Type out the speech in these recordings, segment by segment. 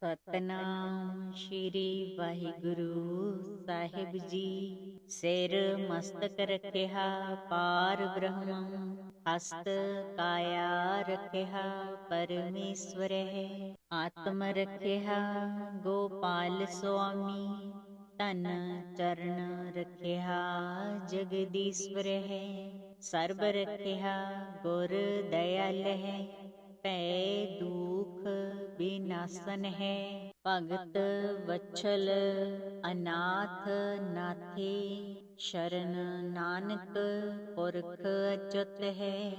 ਸਤਨਾਮ ਸ਼੍ਰੀ ਵਾਹਿਗੁਰੂ ਸਾਹਿਬ ਜੀ। ਸਿਰ ਮਸਤਕ ਰਖਿਆ ਪਾਰ ਬ੍ਰਹਮੰ, ਹਸਤ ਕਾਇਆ ਰਖਿਆ ਪਰਮੇਸ਼ਵਰ ਹੈ। ਆਤਮ ਰਖਿਆ ਗੋਪਾਲ ਸੁਆਮੀ, ਧਨ ਚਰਨ ਰਖਿਆ ਜਗਦੀਸ਼ਵਰ ਹੈ। ਸਰਬ ਰਖਿਆ ਗੁਰ ਦਇਆਲ ਹੈ, ਭੈ ਦੁਖ ਵਿਨਾਸ਼ਨ ਹੈ। ਭਗਤ ਵਛਲ ਅਨਾਥ ਨਾਥੇ, ਸ਼ਰਨ ਨਾਨਕ ਪੁਰਖ ਅਚੁੱਤ ਹੈ।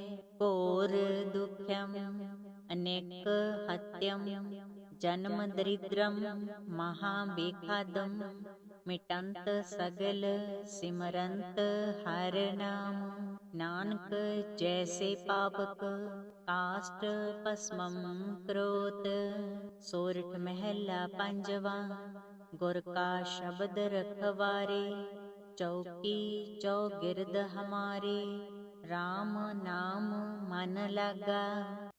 ਘੋਰ ਦੁਖਮ ਅਨੇਕ ਹਤਯਮ, ਜਨਮ ਦਰਿਦ੍ਰਮ ਮਹਾ ਬੇਖਾਦਮ। ਮਿਟੰਤ ਸਗਲ ਸਿਮਰੰਤ ਹਰ ਨਾਮ, ਨਾਨਕ ਜੈਸੇ ਪਾਵਕ ਕਾਸ਼ਟ ਭਸਮੰ ਕਰੋਤ। ਸੋਰਠ ਮਹਿਲਾ ਪੰਜਵਾਂ। ਗੁਰ ਕਾ ਸ਼ਬਦ ਰਖਵਾਰੇ, ਚੌਕੀ ਚੌਗਿਰਦ ਹਮਾਰੇ। ਰਾਮ ਨਾਮ ਮਨ ਲਾਗਾ,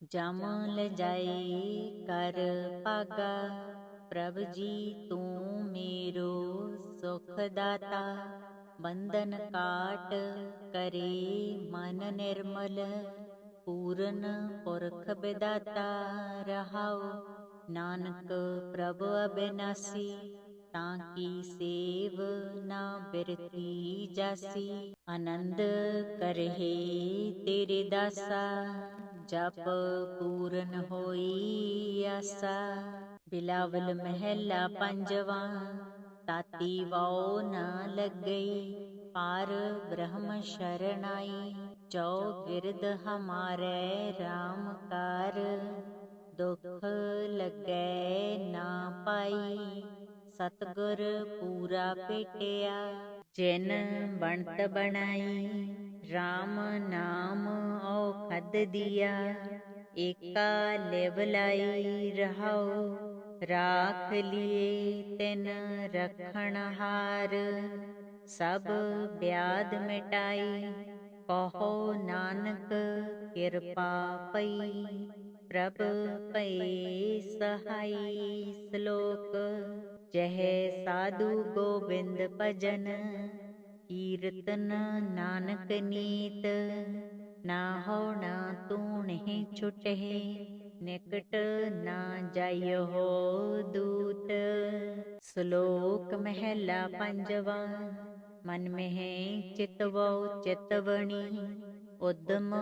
ਜਮ ਲਜਾਈ ਕਰ ਭਾਗਾ। ਪ੍ਰਭ ਜੀ ਤੂੰ ਮੇਰੋ ਸੁਖ ਦਾਤਾ, ਬੰਧਨ ਕਾਟ ਕਰੇ ਮਨ ਨਿਰਮਲ। ਪੂਰਨ ਪੁਰਖ ਬਿਦਾਤਾ ਰਹਾਉ, ਨਾਨਕ ਪ੍ਰਭ ਅਬਿਨਾਸੀ। ਤਾਂ ਕੀ ਸੇਵ ਨਾ ਬਿਰਤੀ ਜਾਸੀ, ਆਨੰਦ ਕਰਹਿ ਤੇਰੇ ਦਾਸਾ। ਜਪ ਪੂਰਨ ਹੋਈ ਆਸਾ। ਬਿਲਾਵਲ ਮਹਿਲਾ ਪੰਜਵਾਂ। ਤਾਤੀ ਵਾਉ ਨ ਲੱਗਈ, ਪਾਰ ਬ੍ਰਹਮ ਸ਼ਰਨਾਈ। ਚੌਗਿਰਦ ਹਮਾਰੇ ਰਾਮ ਕਾਰ, ਦੁਖ ਲੱਗੈ ਨਾ ਪਾਈ। ਸਤਿਗੁਰ ਪੂਰਾ ਭੇਟਿਆ, ਜਿਨ ਬਣਤ ਬਣਾਈ। ਰਾਮ ਨਾਮ ਔਖਦ ਦੀਆ, ਏਕਾ ਲਿਵ ਲਾਈ ਰਹਾਉ। ਰਾਖ ਲਿਏ ਤਿਨ ਰਖਣ ਹਾਰ, ਸਭ ਬਿਆਦ ਮਿਟਾਈ। ਕਹੋ ਨਾਨਕ ਕਿਰਪਾ ਪਈ, ਪ੍ਰਭ ਭਏ ਸਹਾਈ। ਸ਼ਲੋਕ। ਜਹ ਸਾਧੂ ਗੋਬਿੰਦ ਭਜਨ, ਕੀਰਤਨ ਨਾਨਕ ਨੀਤ। ਨਾਹੋ ਨਾ ਤੂਣਹਿ ਛੁਟਹਿ, ਨਿਕਟ ਨਾ ਜਾਇਓ ਦੂਤ। ਸ਼ਲੋਕ ਮਹਿਲਾ ਪੰਜਵਾਂ। ਮਨ ਮਹਿ ਚਿਤਵਉ ਚਿਤਵਣੀ, ਉਦਮ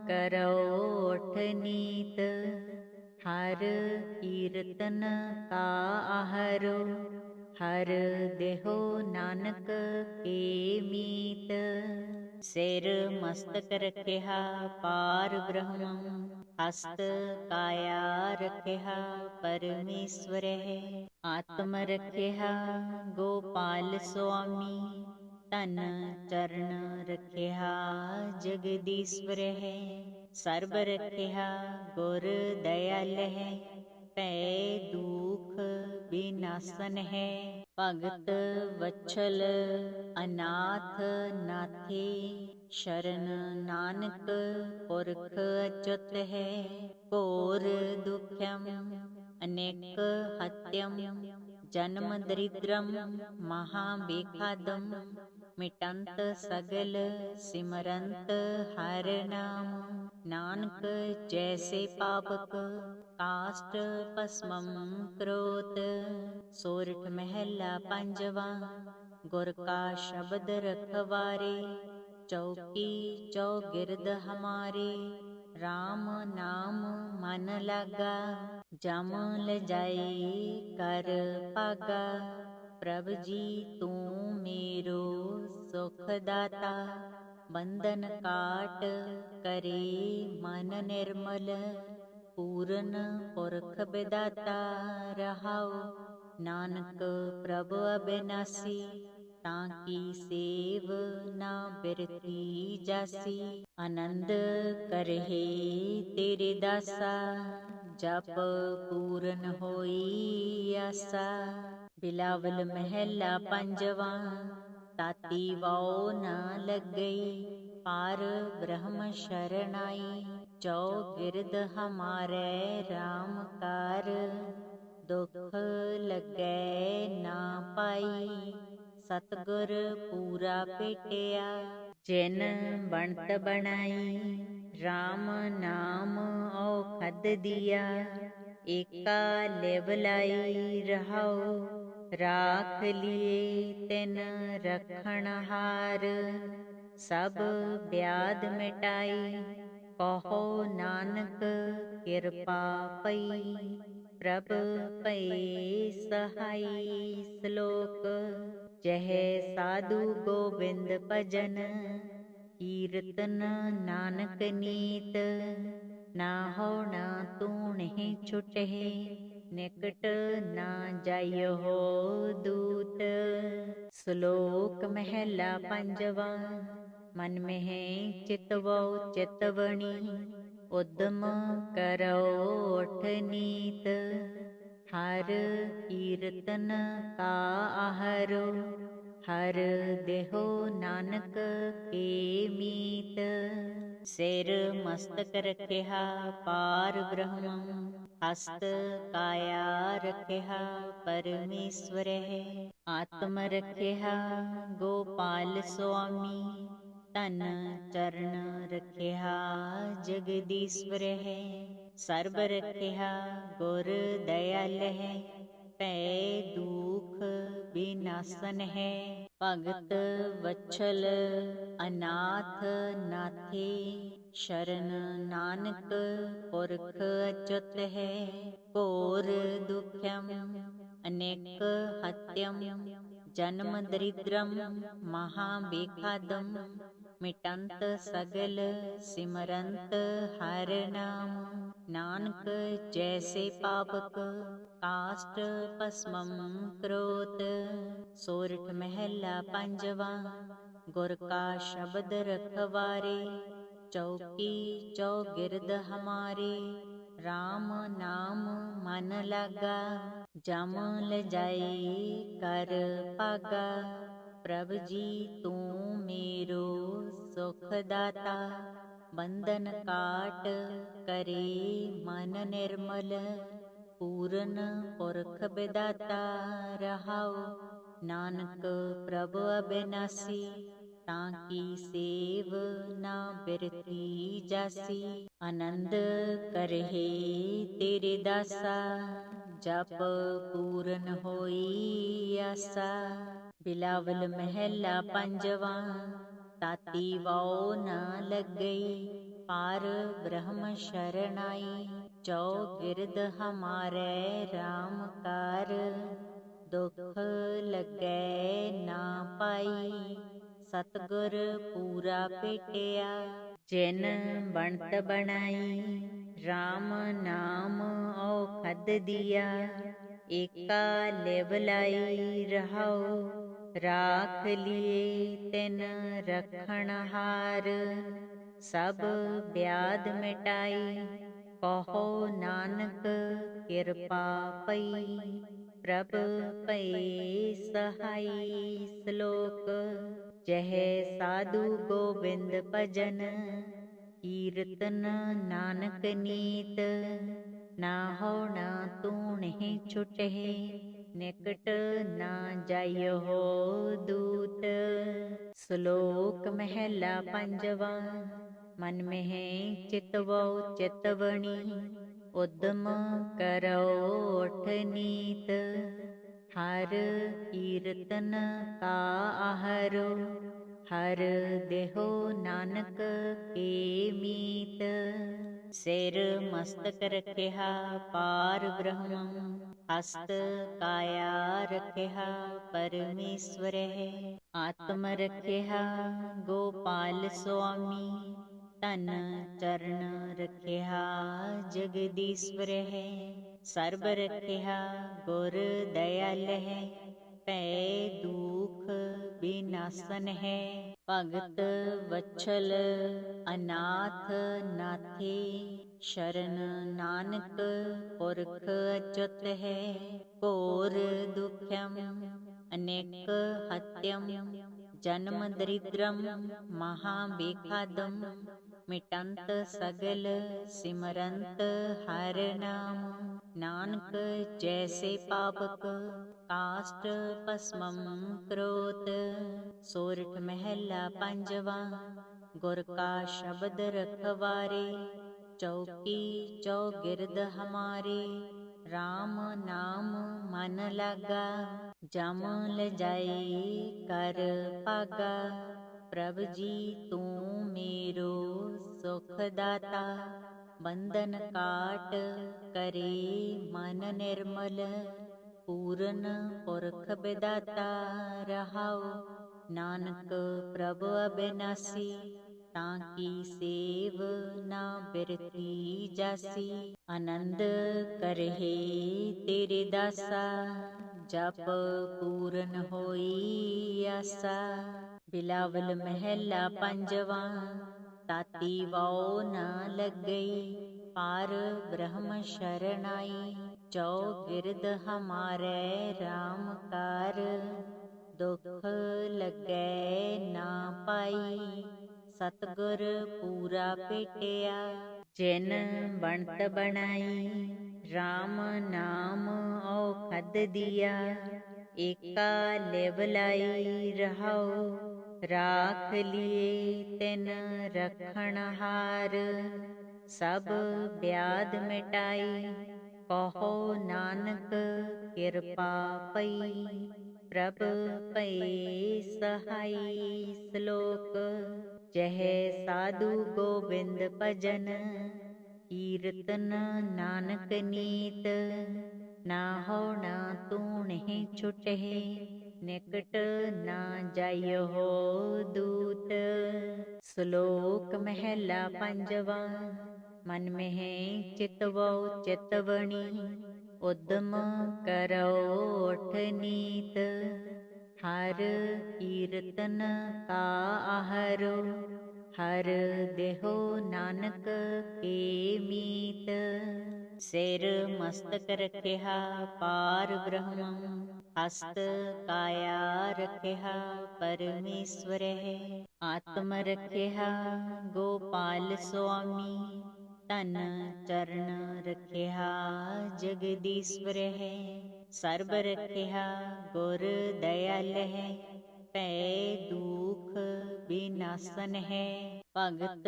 ਕਰਉ ਉਠ ਨੀਤ। ਹਰ ਕੀਰਤਨ ਕਾ ਆਹਰੋ, ਹਰ ਦੇਹੁ ਨਾਨਕ ਕੇ ਮੀਤ। ਸਿਰ ਮਸਤਕ ਰਖਿਆ ਪਾਰ ਬ੍ਰਹਮੰ, ਹਸਤ ਕਾਇਆ ਰਖਿਆ ਪਰਮੇਸ਼ਵਰ ਹੈ। ਆਤਮ ਰਖਿਆ ਗੋਪਾਲ ਸੁਆਮੀ, ਧਨ ਚਰਨ ਰਖਿਆ ਜਗਦੀਸ਼ਵਰ ਹੈ। ਸਰਬ ਰਖਿਆ ਗੁਰ ਦਇਆਲ ਹੈ, ਭੈ ਦੁਖ ਵਿਨਾਸ਼ਨ ਹੈ। ਭਗਤ ਵਛਲ ਅਨਾਥ ਨਾਥੇ, ਸ਼ਰਨ ਨਾਨਕ ਪੁਰਖ ਅਚੁੱਤ ਹੈ। ਘੋਰ ਦੁਖਮ ਅਨੇਕ ਹਤਯਮ, ਜਨਮ ਦਰਿਦ੍ਰਮ ਮਹਾ ਬੇਖਾਦਮ। ਮਿਟੰਤ ਸਗਲ ਸਿਮਰੰਤ ਹਰ ਨਾਮ, ਨਾਨਕ ਜੈਸੇ ਪਾਵਕ ਕਾਸ਼ਟ ਭਸਮੰ ਕਰੋਤ। ਸੋਰਠ ਮਹਿਲਾ ਪੰਜਵਾਂ। ਗੁਰ ਕਾ ਸ਼ਬਦ ਰਖਵਾਰੇ, ਚੌਕੀ ਚੌਗਿਰਦ ਹਮਾਰੇ। ਰਾਮ ਨਾਮ ਮਨ ਲਾਗਾ, ਜਮ ਲਜਾਈ ਕਰ ਭਾਗਾ। ਪ੍ਰਭ ਜੀ ਤੂੰ ਮੇਰੋ ਸੁਖ ਦਾਤਾ, ਬੰਧਨ ਕਾਟ ਕਰੇ ਮਨ ਨਿਰਮਲ। ਪੂਰਨ ਪੁਰਖ ਬਿਦਾਤਾ ਰਹਾਉ, ਨਾਨਕ ਪ੍ਰਭ ਅਬਿਨਾਸੀ। ਤਾਂ ਕੀ ਸੇਵ ਨਾ ਬਿਰਤੀ ਜਾਸੀ, ਆਨੰਦ ਕਰਹਿ ਤੇਰੇ ਦਾਸਾ। ਜਪ ਪੂਰਨ ਹੋਈ ਆਸਾ। ਬਿਲਾਵਲ ਮਹਿਲਾ ਪੰਜਵਾਂ। ਤਾਤੀ ਵਾਉ ਨ ਲੱਗਈ, ਪਾਰ ਬ੍ਰਹਮ ਸ਼ਰਨਾਈ। ਚੌਗਿਰਦ ਹਮਾਰੇ ਰਾਮ ਕਾਰ, ਦੁਖ ਲੱਗੈ ਨਾ ਪਾਈ, ਸਤਿਗੁਰ ਪੂਰਾ ਭੇਟਿਆ। ਜਿਨ ਬਣਤ ਬਣਾਈ, RAM ਨਾਮ ਔਖਦ ਦੀਆ। ਏਕਾ ਲਿਵ ਲਾਈ ਰਹਾਉ, ਰਾਖ ਲਿਏ ਤਿਨ ਰਖਣ ਹਾਰ। ਸਭ ਬਿਆਦ ਮਿਟਾਈ, ਕਹੋ ਨਾਨਕ ਕਿਰਪਾ ਪਈ। ਪ੍ਰਭ ਭਏ ਸਹਾਈ। ਸ਼ਲੋਕ। ਜਹ ਸਾਧੂ ਗੋਬਿੰਦ ਭਜਨ, ਕੀਰਤਨ ਨਾਨਕ ਨੀਤ। ਨਾ ਹੋਣਾ ਤੂਣਿ ਛੁਟਹਿ, ਨਿਕਟ ਨਾ ਜਾਇਓ ਦੂਤ। ਸ਼ਲੋਕ ਮਹਿਲਾ ਪੰਜਵਾ। ਮਨ ਮਹਿ ਚਿਤਵਉ ਚਿਤਵਣੀ, ਉਦਮ ਕਰਉ ਉਠ ਨੀਤ। ਹਰ ਕੀਰਤਨ ਕਾ ਆਹਰੋ, ਹਰ ਦੇਹੁ ਨਾਨਕ ਕੇ ਮੀਤ। ਸਿਰ ਮਸਤਕ ਰਖਿਆ ਪਾਰ ਬ੍ਰਹਮ, ਹਸਤ ਕਾਇਆ ਰਖਿਆ ਪਰਮੇਸ਼ਵਰਹਿ। ਆਤਮ ਰਖਿਆ ਗੋਪਾਲ ਸੁਆਮੀ, ਧਨ ਚਰਨ ਰਖਿਆ ਜਗਦੀਸ਼ਵਰਹਿ। ਸਰਬ ਰਖਿਆ ਗੁਰ ਦਇਆਲਹਿ, ਭੈ ਦੂਖ ਵਿਨਾਸਨ ਹੈ। ਭਗਤ ਵਛਲ ਅਨਾਥ ਨਾਥੇ, ਸ਼ਰਨ ਨਾਨਕ ਪੁਰਖ ਅਚੁੱਤ ਹੈ। ਘੋਰ ਦੁਖਮ ਅਨੇਕ ਹਤਯਮ, ਜਨਮ ਦਰਿਦ੍ਰਮ ਮਹਾ ਬੇਖਾਦਮ। ਮਿਟੰਤ ਸਗਲ ਸਿਮਰੰਤ ਹਰ ਨਾਮ, ਨਾਨਕ ਜੈਸੇ ਪਾਵਕ ਕਾਸ਼ਟ ਭਸਮੰ ਕਰੋਤ। ਸੋਰਠ ਮਹਿਲਾ ਪੰਜਵਾ। ਗੁਰ ਕਾ ਸ਼ਬਦ ਰਖਵਾਰੇ, ਚੌਕੀ ਚੌਗਿਰਦ ਹਮਾਰੇ। RAM ਨਾਮ ਮਨ ਲਾਗਾ, ਜਮ ਲਜਾਈ ਕਰ ਭਾਗਾ। ਪ੍ਰਭ ਜੀ ਤੂੰ ਮੇਰੋ ਸੁਖ ਦਾਤਾ, ਬੰਧਨ ਕਾਟ ਕਰੇ ਮਨ ਨਿਰਮਲ। ਪੂਰਨ ਪੁਰਖ ਬਿਦਾਤਾ ਰਹਾਉ, ਨਾਨਕ ਪ੍ਰਭ ਅਬਿਨਾਸੀ। ਤਾਂ ਕੀ ਸੇਵ ਨਾ ਬਿਰਤੀ ਜਾਸੀ, ਆਨੰਦ ਕਰਹਿ ਤੇਰੇ ਦਾਸਾ। ਜਪ ਪੂਰਨ ਹੋਈ ਆਸਾ। ਬਿਲਾਵਲ ਮਹਿਲਾ ਪੰਜਵਾ। ਤਾਤੀ ਵਾਉ ਨ ਲੱਗਈ, ਪਾਰ ਬ੍ਰਹਮ ਸ਼ਰਨਾਈ। ਚੌਗਿਰਦ ਹਮਾਰੇ RAM ਕਾਰ, ਦੁਖ ਲੱਗੈ ਨਾ ਪਾਈ। ਸਤਿਗੁਰ ਪੂਰਾ ਭੇਟਿਆ। ਜਿਨ ਬਣਤ ਬਣਾਈ, RAM ਨਾਮ ਔਖਦ ਦੀਆ। ਏਕਾ ਲਿਵ ਲਾਈ ਰਹਾਉ, ਰਾਖ ਲਿਏ ਤਿਨ ਰਖਣ ਹਾਰ। ਸਭ ਬਿਆਦ ਮਿਟਾਈ, ਕਹੋ ਨਾਨਕ ਕਿਰਪਾ ਪਈ। ਪ੍ਰਭ ਭਏ ਸਹਾਈ। ਸ਼ਲੋਕ। ਜਹ ਸਾਧੂ ਗੋਬਿੰਦ ਭਜਨ, ਕੀਰਤਨ ਨਾਨਕ ਨੀਤ। ਨਾ ਹੋਣਾ ਤੂਣਿ ਛੁਟਹਿ, ਨਿਕਟ ਨਾ ਜਾਇਓ ਦੂਤ। ਸ਼ਲੋਕ ਮਹਿਲਾ ਪੰਜਵਾ। ਮਨ ਮਹਿ ਚਿਤਵਉ ਚਿਤਵਣੀ, ਉਦਮ ਕਰਉ ਉਠ ਨੀਤ। ਹਰ ਕੀਰਤਨ ਕਾ ਆਹਰੋ, ਹਰ ਦੇਹੁ ਨਾਨਕ ਕੇ ਮੀਤ। ਸਿਰ ਮਸਤਕ ਰਖਿਆ ਪਾਰ ਬ੍ਰਹਮ, ਹਸਤ ਕਾਇਆ ਰਖਿਆ ਪਰਮੇਸ਼ਵਰਹਿ। ਆਤਮ ਰਖਿਆ ਗੋਪਾਲ ਸੁਆਮੀ, ਧਨ ਚਰਨ ਰਖਿਆ ਜਗਦੀਸ਼ਵਰਹਿ। ਸਰਬ ਰਖਿਆ ਗੁਰ ਦਇਆਲਹਿ, ਭੈ ਦੂਖ ਵਿਨਾਸਨ ਹੈ। ਭਗਤ ਵਛਲ ਅਨਾਥ ਨਾਥੇ, ਸ਼ਰਨ ਨਾਨਕ ਪੁਰਖ ਅਚੁੱਤ ਹੈ। ਘੋਰ ਦੁਖਮ ਅਨੇਕ ਹਤਯਮ, ਜਨਮ ਦਰਿਦ੍ਰਮ ਮਹਾ ਬੇਖਾਦਮ। मिटंत सगल सिमरंत हर नाम। नानक जैसे पावक काष्ट भस्मं करोत। सोरठ महला पंजवा। गुर का शब्द रखवारे चौकी चौगिरद हमारे। राम नाम मन लागा जम ल जाए कर भागा। प्रभ जी तू मेरो सुख दाता। बंधन काट करे मन निर्मल। पूरन पुरख बिदाता रहाओ। नानक प्रभ अबिनासी ताकी सेव ना बिरती जासी। आनंद करहे तेरे दासा जप पूरन होई आसा। बिलावल महला पंजवा। ताती वाओ न लग गई पार ब्रह्म शरणाई। चौ गिरद हमारे राम कार दुख लगै ना पाई। सतगुर पूरा पेटिया जिन बनत बनाई। राम नाम औखद दिया एका लेवलाई रहाओ। राख लिए तिन रखण हार सब ब्याध मिटाई। कहो नानक कृपा पई प्रभ पए सहाई। श्लोक जह साधु गोविंद भजन कीर्तन नानक नीत। ना हो ना तूणहि छुटहि निकट ना जाइयो हो दूत। श्लोक महला पंजवा। मन में चितवो चितवनी उद्यम करो उठ नीत। हर कीर्तन का आहरो हर देहो नानक के मीत। सिर मस्तक रखिया पार ब्रह्म हस्त काया रखिया परमेश्वर है। आत्म रखिया गोपाल स्वामी तन चरण रखिया जगदीश्वर है। सर्ब रखिया गुर दयाल है पै दुख विनाशन है। भगत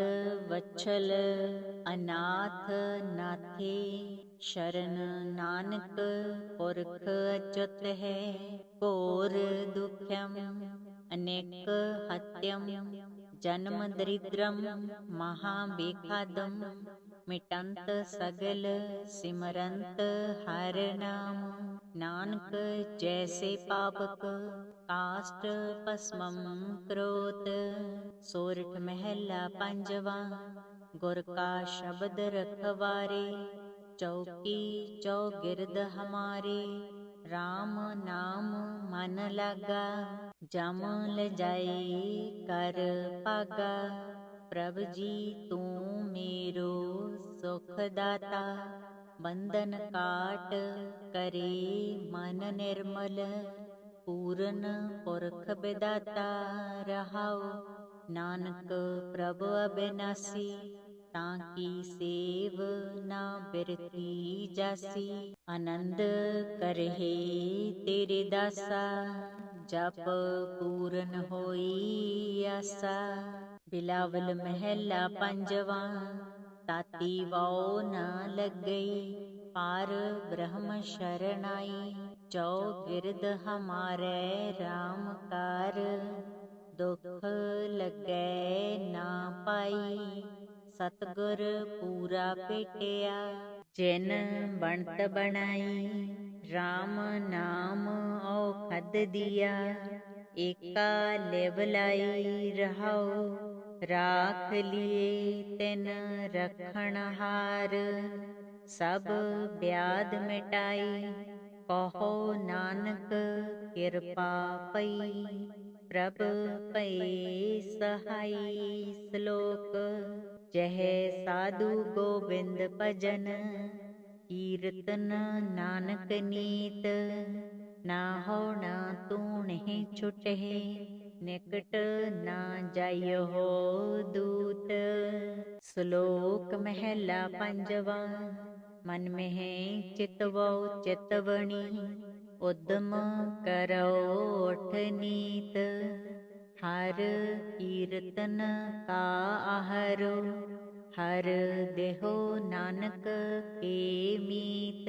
वत्सल अनाथ नाथे शरण नानक पुरख अच्युत है। घोर दुख्यम अनेक हत्यम जन्म दरिद्रम महाबेखादम। मिटंत सगल सिमरंत हर नाम। नानक जैसे पावक काष्ट भस्मं करोत। सोरठ महला पंजवा। गुर का शब्द रखवारे चौकी चौगिरद हमारे। राम नाम मन लागा जम ल जाए कर भागा। प्रभ जी तू मेरो सुख दाता। बंधन काट करे मन निर्मल। पूरन पुरख बिदाता रहाओ। नानक प्रभ अबिनासी ताकी सेव ना बिरती जासी। आनंद करहे तेरे दासा जप पूरन होई आसा। बिलावल महला पंजवा। ताती वाओ न लग गई पार ब्रह्म शरणाई। चौ गिरद हमारे राम कार दुख लगै ना पाई। सतगुर पूरा पेटिया जिन बनत बनाई। राम नाम औखद दिया एका लेवलाई रहाओ। राख लिए तिन रखण हार सब ब्याध मिटाई। कहो नानक कृपा पई प्रभ पए सहाई। श्लोक जह साधु गोविंद भजन कीर्तन नानक नीत। ना हो ना तूणहि छुटहि ਨਿਕਟ ਨਾ ਜਾਇਓ ਦੂਤ। ਸ਼ਲੋਕ ਮਹਿਲਾ ਪੰਜਵਾ। ਮਨ ਮਹਿ ਚਿਤਵਉ ਚਿਤਵਣੀ, ਉਦਮ ਕਰੋ ਉਠ ਨੀਤ। ਹਰ ਕੀਰਤਨ ਕਾ ਆਹਰੋ, ਹਰ ਦੇਹੋ ਨਾਨਕ ਕੇ ਮੀਤ।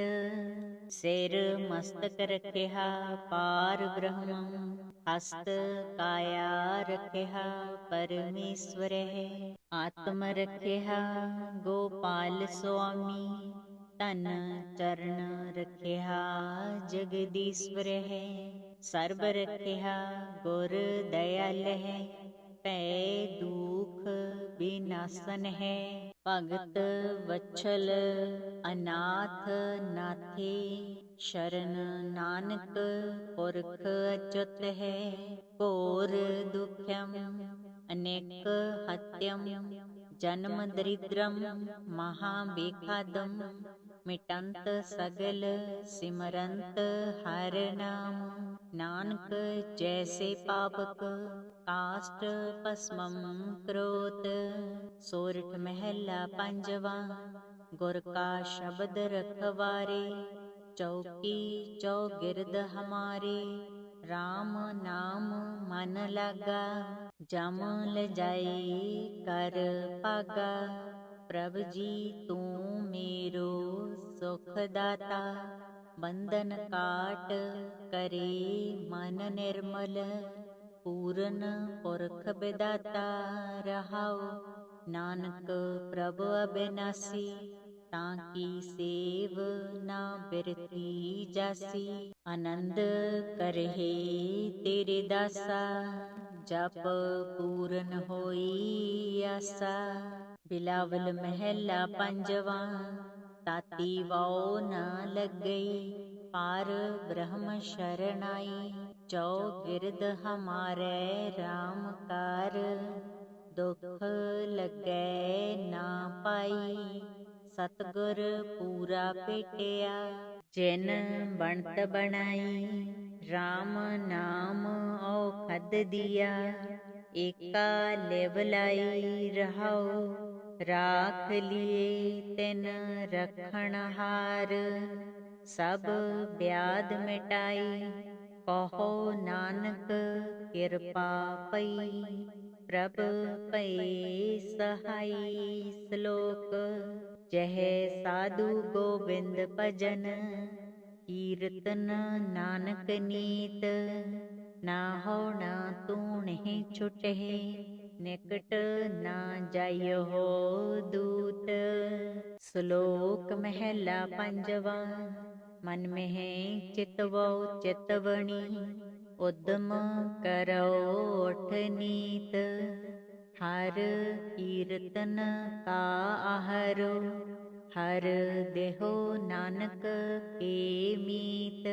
ਸਿਰ ਮਸਤਕ ਰਖਿਆ ਪਾਰ ਬ੍ਰਹਮ, ਹਸਤ ਕਾਇਆ ਰਖਿਆ ਪਰਮੇਸ਼ਵਰਹਿ। ਆਤਮ ਰਖਿਆ ਗੋਪਾਲ ਸੁਆਮੀ, ਧਨ ਚਰਨ ਰਖਿਆ ਜਗਦੀਸ਼ਵਰਹਿ। ਸਰਬ ਰਖਿਆ ਗੁਰ ਦਇਆਲਹਿ, ਭੈ ਦੂਖ ਵਿਨਾਸਨ ਹੈ। ਭਗਤ ਵਛਲ ਅਨਾਥ ਨਾਥੇ, ਸ਼ਰਨ ਨਾਨਕ ਪੁਰਖ ਅਚੁੱਤ ਹੈ। ਘੋਰ ਦੁਖਮ ਅਨੇਕ ਹਤਯਮ, ਜਨਮ ਦਰਿਦ੍ਰਮ ਮਹਾ ਬੇਖਾਦਮ। ਮਿਟੰਤ ਸਗਲ ਸਿਮਰੰਤ ਹਰਿ ਨਾਮ, ਨਾਨਕ ਜੈਸੇ ਪਾਵਕ ਕਾਸ਼ਟ ਭਸਮੰ ਕਰੋਤ। ਸੋਰਠ ਮਹਿਲਾ ਪੰਜਵਾ। ਗੁਰ ਕਾ ਸ਼ਬਦ ਰਖਵਾਰੇ, ਚੌਕੀ ਚੌਗਿਰਦ ਹਮਾਰੇ। RAM ਨਾਮ ਮਨ ਲਾਗਾ, ਜਮ ਲਜਾਈ ਕਰ ਭਾਗਾ। ਪ੍ਰਭ ਜੀ ਤੂੰ ਮੇਰੋ ਸੁਖ ਦਾਤਾ, ਬੰਧਨ ਕਾਟ ਕਰੇ ਮਨ ਨਿਰਮਲ। ਪੂਰਨ ਪੁਰਖ ਬਿਦਾਤਾ ਰਹਾਉ, ਨਾਨਕ ਪ੍ਰਭ ਅਬਿਨਾਸੀ। ਤਾਂ ਕੀ ਸੇਵ ਨਾ ਬਿਰਤੀ ਜਾਸੀ, ਆਨੰਦ ਕਰਹਿ ਤੇਰੇ ਦਾਸਾ। ਜਪ ਪੂਰਨ ਹੋਈ ਆਸਾ। ਬਿਲਾਵਲ ਮਹਿਲਾ ਪੰਜਵਾ। ਤਾਤੀ ਵਾਉ ਨਾ ਲੱਗਈ, ਪਾਰ ਬ੍ਰਹਮ ਸ਼ਰਨਾਈ। ਚੌਗਿਰਦ ਹਮਾਰੇ RAM ਕਾਰ, ਦੁਖ ਲੱਗੈ ਨਾ ਪਾਈ। ਸਤਿਗੁਰ ਪੂਰਾ ਭੇਟਿਆ, ਜਿਨ ਬਣਤ ਬਣਾਈ। RAM ਨਾਮ ਔਖਦ ਦੀਆ, ਏਕਾ ਲਿਵ ਲਾਈ ਰਹਾਉ। ਰਾਖ ਲਿਏ ਤਿਨ ਰਖਣ ਹਾਰ, ਸਭ ਬਿਆਦ ਮਿਟਾਈ। ਕਹੋ ਨਾਨਕ ਕਿਰਪਾ ਪਈ, ਪ੍ਰਭ ਭਏ ਸਹਾਈ। ਸ਼ਲੋਕ। ਜਹ ਸਾਧੂ ਗੋਬਿੰਦ ਭਜਨ, ਕੀਰਤਨ ਨਾਨਕ ਨੀਤ। ਨਾ ਹੋ ਨਾ ਤੂਣਹਿ ਛੁਟਹਿ, ਨਿਕਟ ਨਾ ਜਾਇਓ ਦੂਤ। ਸ਼ਲੋਕ ਮਹਿਲਾ ਪੰਜਵਾ। ਮਨ ਮਹਿ ਚਿਤਵਉ ਚਿਤਵਣੀ, ਉਦਮ ਕਰੋ ਉਠ ਨੀਤ। ਹਰ ਕੀਰਤਨ ਕਾ ਆਹਰੋ, ਹਰ ਦੇਹੋ ਨਾਨਕ ਕੇ ਮੀਤ।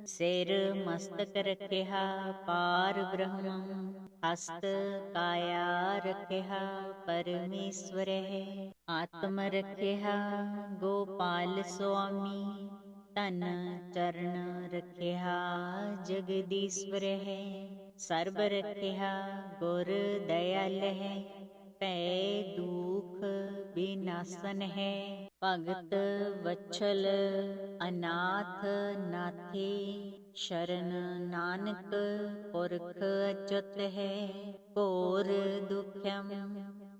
ਸਿਰ ਮਸਤਕ ਰਖਿਆ ਪਾਰ ਬ੍ਰਹਮ, ਹਸਤ ਕਾਇਆ ਰਖਿਆ ਪਰਮੇਸ਼ਵਰਹਿ। ਆਤਮ ਰਖਿਆ ਗੋਪਾਲ ਸੁਆਮੀ, ਧਨ ਚਰਨ ਰਖਿਆ ਜਗਦੀਸ਼ਵਰਹਿ। ਸਰਬ ਰਖਿਆ ਗੁਰ ਦਇਆਲਹਿ, ਭੈ ਦੂਖ ਵਿਨਾਸਨ ਹੈ। ਭਗਤ ਵਛਲ ਅਨਾਥ ਨਾਥੇ, ਸ਼ਰਨ ਨਾਨਕ ਪੁਰਖ ਅਚੁੱਤ ਹੈ। ਘੋਰ ਦੁਖਮ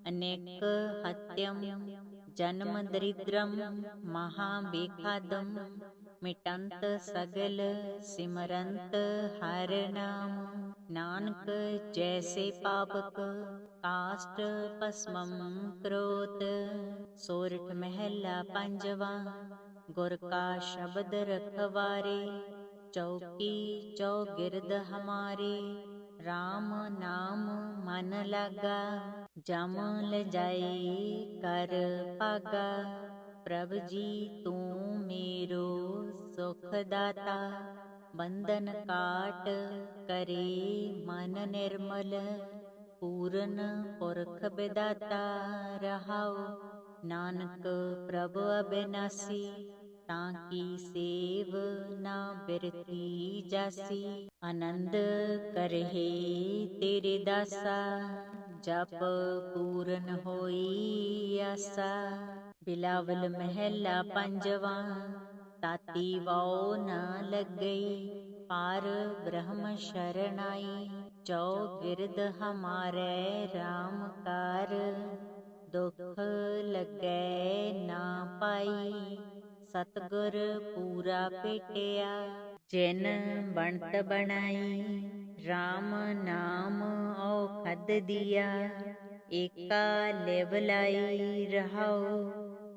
ਅਨੇਕ ਹਤਯਮ, ਜਨਮ ਦਰਿਦ੍ਰਮ ਮਹਾ ਬੇਖਾਦਮ। ਮਿਟੰਤ ਸਗਲ ਸਿਮਰੰਤ ਹਰਿ ਨਾਮ, ਨਾਨਕ ਜੈਸੇ ਪਾਵਕ ਕਾਸ਼ਟ ਭਸਮੰ ਕਰੋਤ। ਸੋਰਠ ਮਹਿਲਾ ਪੰਜਵਾ। ਗੁਰ ਕਾ ਸ਼ਬਦ ਰਖਵਾਰੇ, ਚੌਕੀ ਚੌਗਿਰਦ ਹਮਾਰੇ। RAM ਨਾਮ ਮਨ ਲਾਗਾ, ਜਮ ਲਜਾਈ ਕਰ ਭਾਗਾ। ਪ੍ਰਭ ਜੀ ਤੂੰ ਮੇਰੋ ਸੁਖ ਦਾਤਾ, ਬੰਧਨ ਕਾਟ ਕਰੇ ਮਨ ਨਿਰਮਲ। ਪੂਰਨ ਪੁਰਖ ਬਿਦਾਤਾ ਰਹਾਉ, ਨਾਨਕ ਪ੍ਰਭ ਅਬਿਨਾਸੀ। ਤਾਂ ਕੀ ਸੇਵ ਨਾ ਬਿਰਤੀ ਜਾਸੀ। ਆਨੰਦ ਕਰਹਿ ਤੇਰੇ ਦਾਸਾ, ਜਪ ਪੂਰਨ ਹੋਈ ਆਸਾ। ਬਿਲਾਵਲ ਮਹਿਲਾ ਪੰਜਵਾ, ਤਾਤੀ ਵਾਉ ਨ ਲੱਗਈ, ਪਾਰ ਬ੍ਰਹਮ ਸ਼ਰਨਾਈ। ਚੌਗਿਰਦ ਹਮਾਰੇ RAM ਕਾਰ, ਦੁਖ ਲੱਗੈ ਨਾ ਪਾਈ। ਸਤਿਗੁਰ ਪੂਰਾ ਭੇਟਿਆ, ਜਿਨ ਬਣਤ ਬਣਾਈ। RAM ਨਾਮ ਔਖਦ ਦੀਆ, ਏਕਾ ਲਿਵ ਲਾਈ ਰਹਾਉ।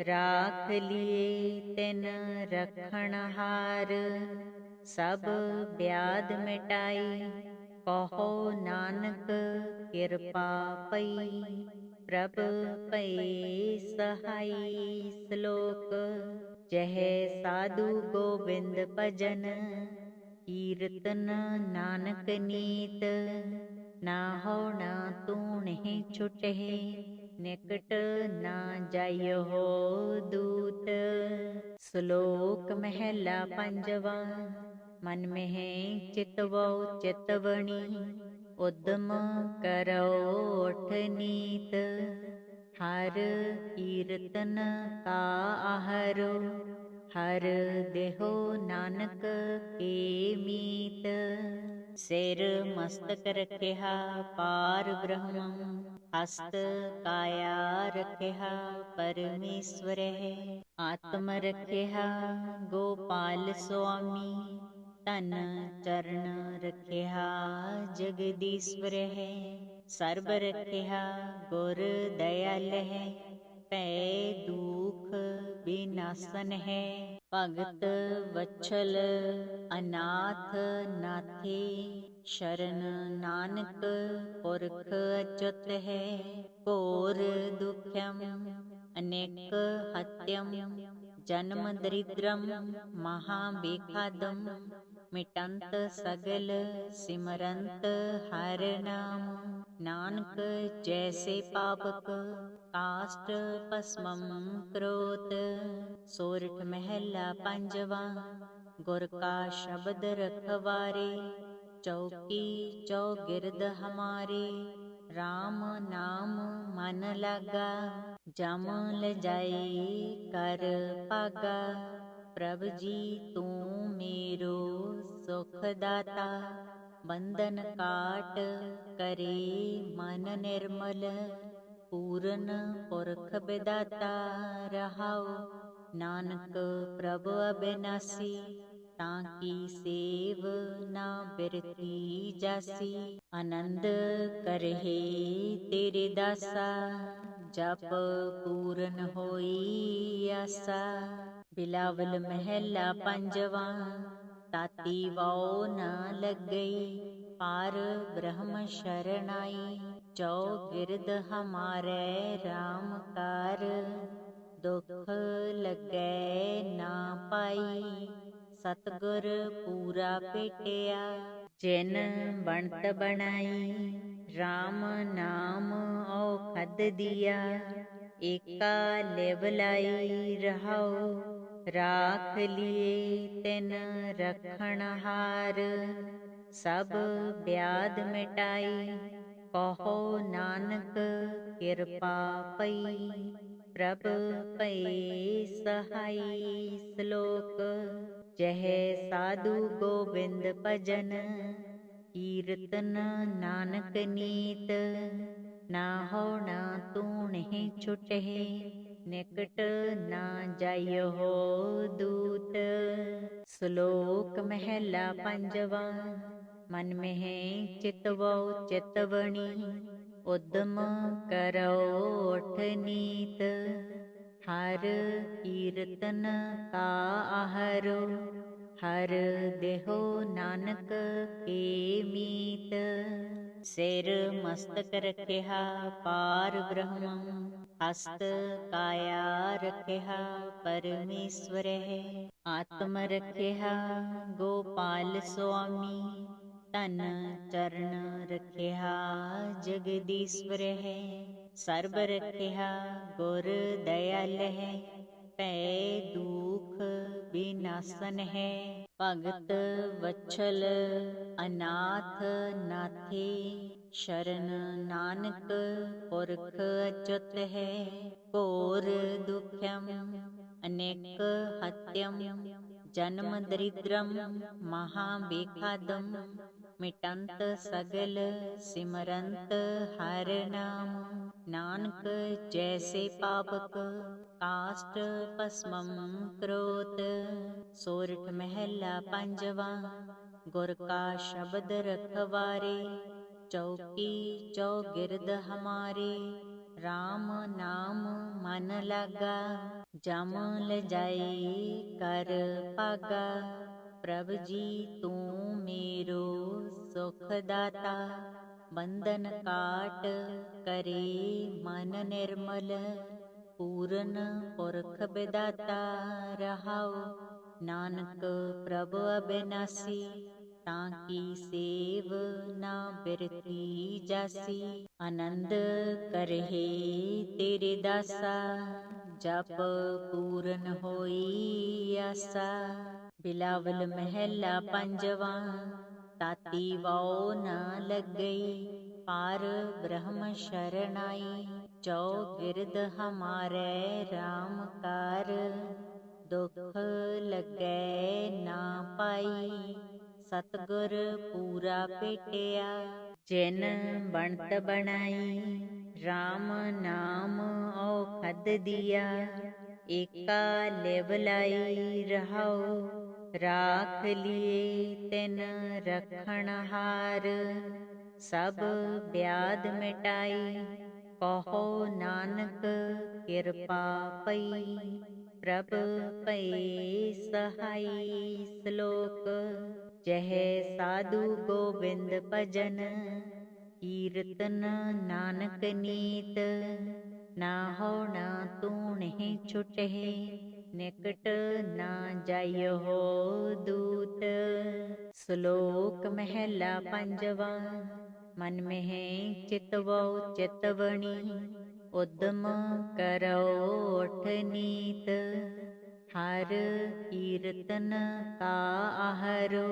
ਰਾਖ ਲਿਏ ਤਿਨ ਰਖਣ ਹਾਰ, ਸਭ ਬਿਆਦ ਮਿਟਾਈ। ਕਹੋ ਨਾਨਕ ਕਿਰਪਾ ਪਈ, ਪ੍ਰਭ ਭਏ ਸਹਾਈ। ਸ਼ਲੋਕ। ਜਹ ਸਾਧੂ ਗੋਬਿੰਦ ਭਜਨ, ਕੀਰਤਨ ਨਾਨਕ ਨੀਤ। ਨਾਹੋ ਨਾ ਤੂਣਹਿ ਛੁਟਹਿ, ਨਿਕਟ ਨਾ ਜਾਇਓ ਦੂਤ। ਸ਼ਲੋਕ ਮਹਿਲਾ ਪੰਜਵਾ। ਮਨ ਮਹਿ ਚਿਤਵਉ ਚਿਤਵਣੀ, ਉਦਮ ਕਰਉ ਉਠ ਨੀਤ। ਹਰ ਕੀਰਤਨ ਕਾ ਆਹਰੋ, ਹਰ ਦੇਹੁ ਨਾਨਕ ਕੇ ਮੀਤ। ਸਿਰ ਮਸਤਕ ਰਖਿਆ ਪਾਰ ਬ੍ਰਹਮ, ਹਸਤ ਕਾਇਆ ਰਖਿਆ ਪਰਮੇਸ਼ਵਰਹਿ। ਆਤਮ ਰਖਿਆ ਗੋਪਾਲ ਸੁਆਮੀ, ਧਨ ਚਰਨ ਰਖਿਆ ਜਗਦੀਸ਼ਵਰਹਿ। ਸਰਬ ਰਖਿਆ ਗੁਰ ਦਇਆਲਹਿ, ਭੈ ਦੂਖ ਬਿਨਾਸਨ ਹੈ। ਭਗਤ ਵਛਲ ਅਨਾਥ ਨਾਥੇ, ਸ਼ਰਨ ਨਾਨਕ ਪੁਰਖ ਅਚੁੱਤ ਹੈ। ਘੋਰ ਦੁਖਮ ਅਨੇਕ ਹਤਯਮ, ਜਨਮ ਦਰਿਦ੍ਰਮ ਮਹਾ ਬੇਖਾਦਮ। ਮਿਟੰਤ ਸਗਲ ਸਿਮਰੰਤ ਹਰਿ ਨਾਮ, ਨਾਨਕ ਜੈਸੇ ਪਾਵਕ ਕਾਸ਼ਟ ਭਸਮੰ ਕਰੋਤ। ਸੋਰਠ ਮਹਿਲਾ ਪੰਜਵਾ। ਗੁਰ ਕਾ ਸ਼ਬਦ ਰਖਵਾਰੇ, ਚੌਕੀ ਚੌਗਿਰਦ ਹਮਾਰੇ। RAM ਨਾਮ ਮਨ ਲਾਗਾ, ਜਮ ਲਜਾਈ ਕਰ ਭਾਗਾ। ਪ੍ਰਭ ਜੀ ਤੂੰ ਮੇਰੋ ਸੁਖ ਦਾਤਾ, ਬੰਧਨ ਕਾਟ ਕਰੇ ਮਨ ਨਿਰਮਲ। ਪੂਰਨ ਪੁਰਖ ਬਿਦਾਤਾ ਰਹਾਉ, ਨਾਨਕ ਪ੍ਰਭ ਅਬਿਨਾਸੀ। ਤਾਂ ਕੀ ਸੇਵ ਨਾ ਬਿਰਤੀ ਜਾਸੀ। ਆਨੰਦ ਕਰਹਿ ਤੇਰੇ ਦਾਸਾ, ਜਪ ਪੂਰਨ ਹੋਈ ਆਸਾ। ਬਿਲਾਵਲ ਮਹਿਲਾ ਪੰਜਵਾ। ਤਾਤੀ ਵਾਉ ਨ ਲੱਗਈ, ਪਾਰ ਬ੍ਰਹਮ ਸ਼ਰਨਾਈ। ਚੌਗਿਰਦ ਹਮਾਰੇ RAM ਕਾਰ, ਦੁਖ ਲੱਗੈ ਨਾ ਪਾਈ। ਸਤਿਗੁਰ ਪੂਰਾ ਭੇਟਿਆ, ਜਿਨ ਬਣਤ ਬਣਾਈ। RAM ਨਾਮ ਔਖਦ ਦੀਆ, ਏਕਾ ਲਿਵ ਲਾਈ ਰਹਾਉ। ਰਾਖ ਲਿਏ ਤਿਨ ਰਖਣ ਹਾਰ, ਸਭ ਬਿਆਦ ਮਿਟਾਈ। ਕਹੋ ਨਾਨਕ ਕਿਰਪਾ ਪਈ, ਪ੍ਰਭ ਭਏ ਸਹਾਈ। ਸ਼ਲੋਕ। ਜਹ ਸਾਧੂ ਗੋਬਿੰਦ ਭਜਨ, ਕੀਰਤਨ ਨਾਨਕ ਨੀਤ। ਨਾਹੋ ਨਾ ਤੂਣਹਿ ਛੁਟਹਿ, ਨਿਕਟ ਨਾ ਜਾਇਓ ਦੂਤ। ਸ਼ਲੋਕ ਮਹਿਲਾ ਪੰਜਵਾ। ਮਨ ਮਹਿ ਚਿਤਵਉ ਚਿਤਵਣੀ, ਉਦਮ ਕਰਉ ਉਠ ਨੀਤ। ਹਰ ਕੀਰਤਨ ਕਾ ਆਹਰੋ, ਹਰ ਦੇਹੁ ਨਾਨਕ ਕੇ ਮੀਤ। ਸਿਰ ਮਸਤਕ ਰਖਿਆ ਪਾਰ ਬ੍ਰਹਮ, ਹਸਤ ਕਾਇਆ ਰਖਿਆ ਪਰਮੇਸ਼ਵਰਹਿ। ਆਤਮ ਰਖਿਆ ਗੋਪਾਲ ਸੁਆਮੀ, ਧਨ ਚਰਨ ਰਖਿਆ ਜਗਦੀਸ਼ਵਰਹਿ। ਸਰਬ ਰਖਿਆ ਗੁਰ ਦਇਆਲਹਿ, पै दुख विनाशन है। भगत वत्सल अनाथ नाथे, शरण नानक पुरख अच्युत है। घोर दुखम अनेक हत्यम, जन्म दरिद्रम महाबेखादम। मिटंत सगल सिमरंत हर नाम, नानक जैसे पावक काष्ट भस्मम करोत। सोरठ महला पंजवा। गुर का शब्द रखवारे, चौकी चौगिरद हमारे। राम नाम मन लागा, जम ल जाए कर भागा। प्रभ जी तू मेरो सुख दाता, बंधन काट करे मन निर्मल। पूरन पुरख विदाता रहाओ, नानक प्रभु अबिनासी। ताकी सेव ना बिरती जासी, आनंद करहे तेरे दासा। जप पूरन होई आसा। बिलावल महला पंजवा। ताती वाओ न लग गई, पार ब्रह्म शरणाई। चौगिरद हमारे राम कार, दुख लगै ना पाई। सतगुर पूरा पेटिया, जिन बनत बनाई। राम नाम औखद दिया, एका लिव लाई रहाओ। राख लिए तिन रखण हार, सब ब्याध मिटाई। कहो नानक कृपा पई, प्रभ पए सहाई। श्लोक। जह साधु गोविंद भजन, कीर्तन नानक नीत। ना हो ना तूणहि छुटहि, निकट ना जाइयो हो दूत। श्लोक महला पंजवा। मन में चितवो चितवनी, उद्यम करो उठ नीत। हर कीर्तन का आहरो,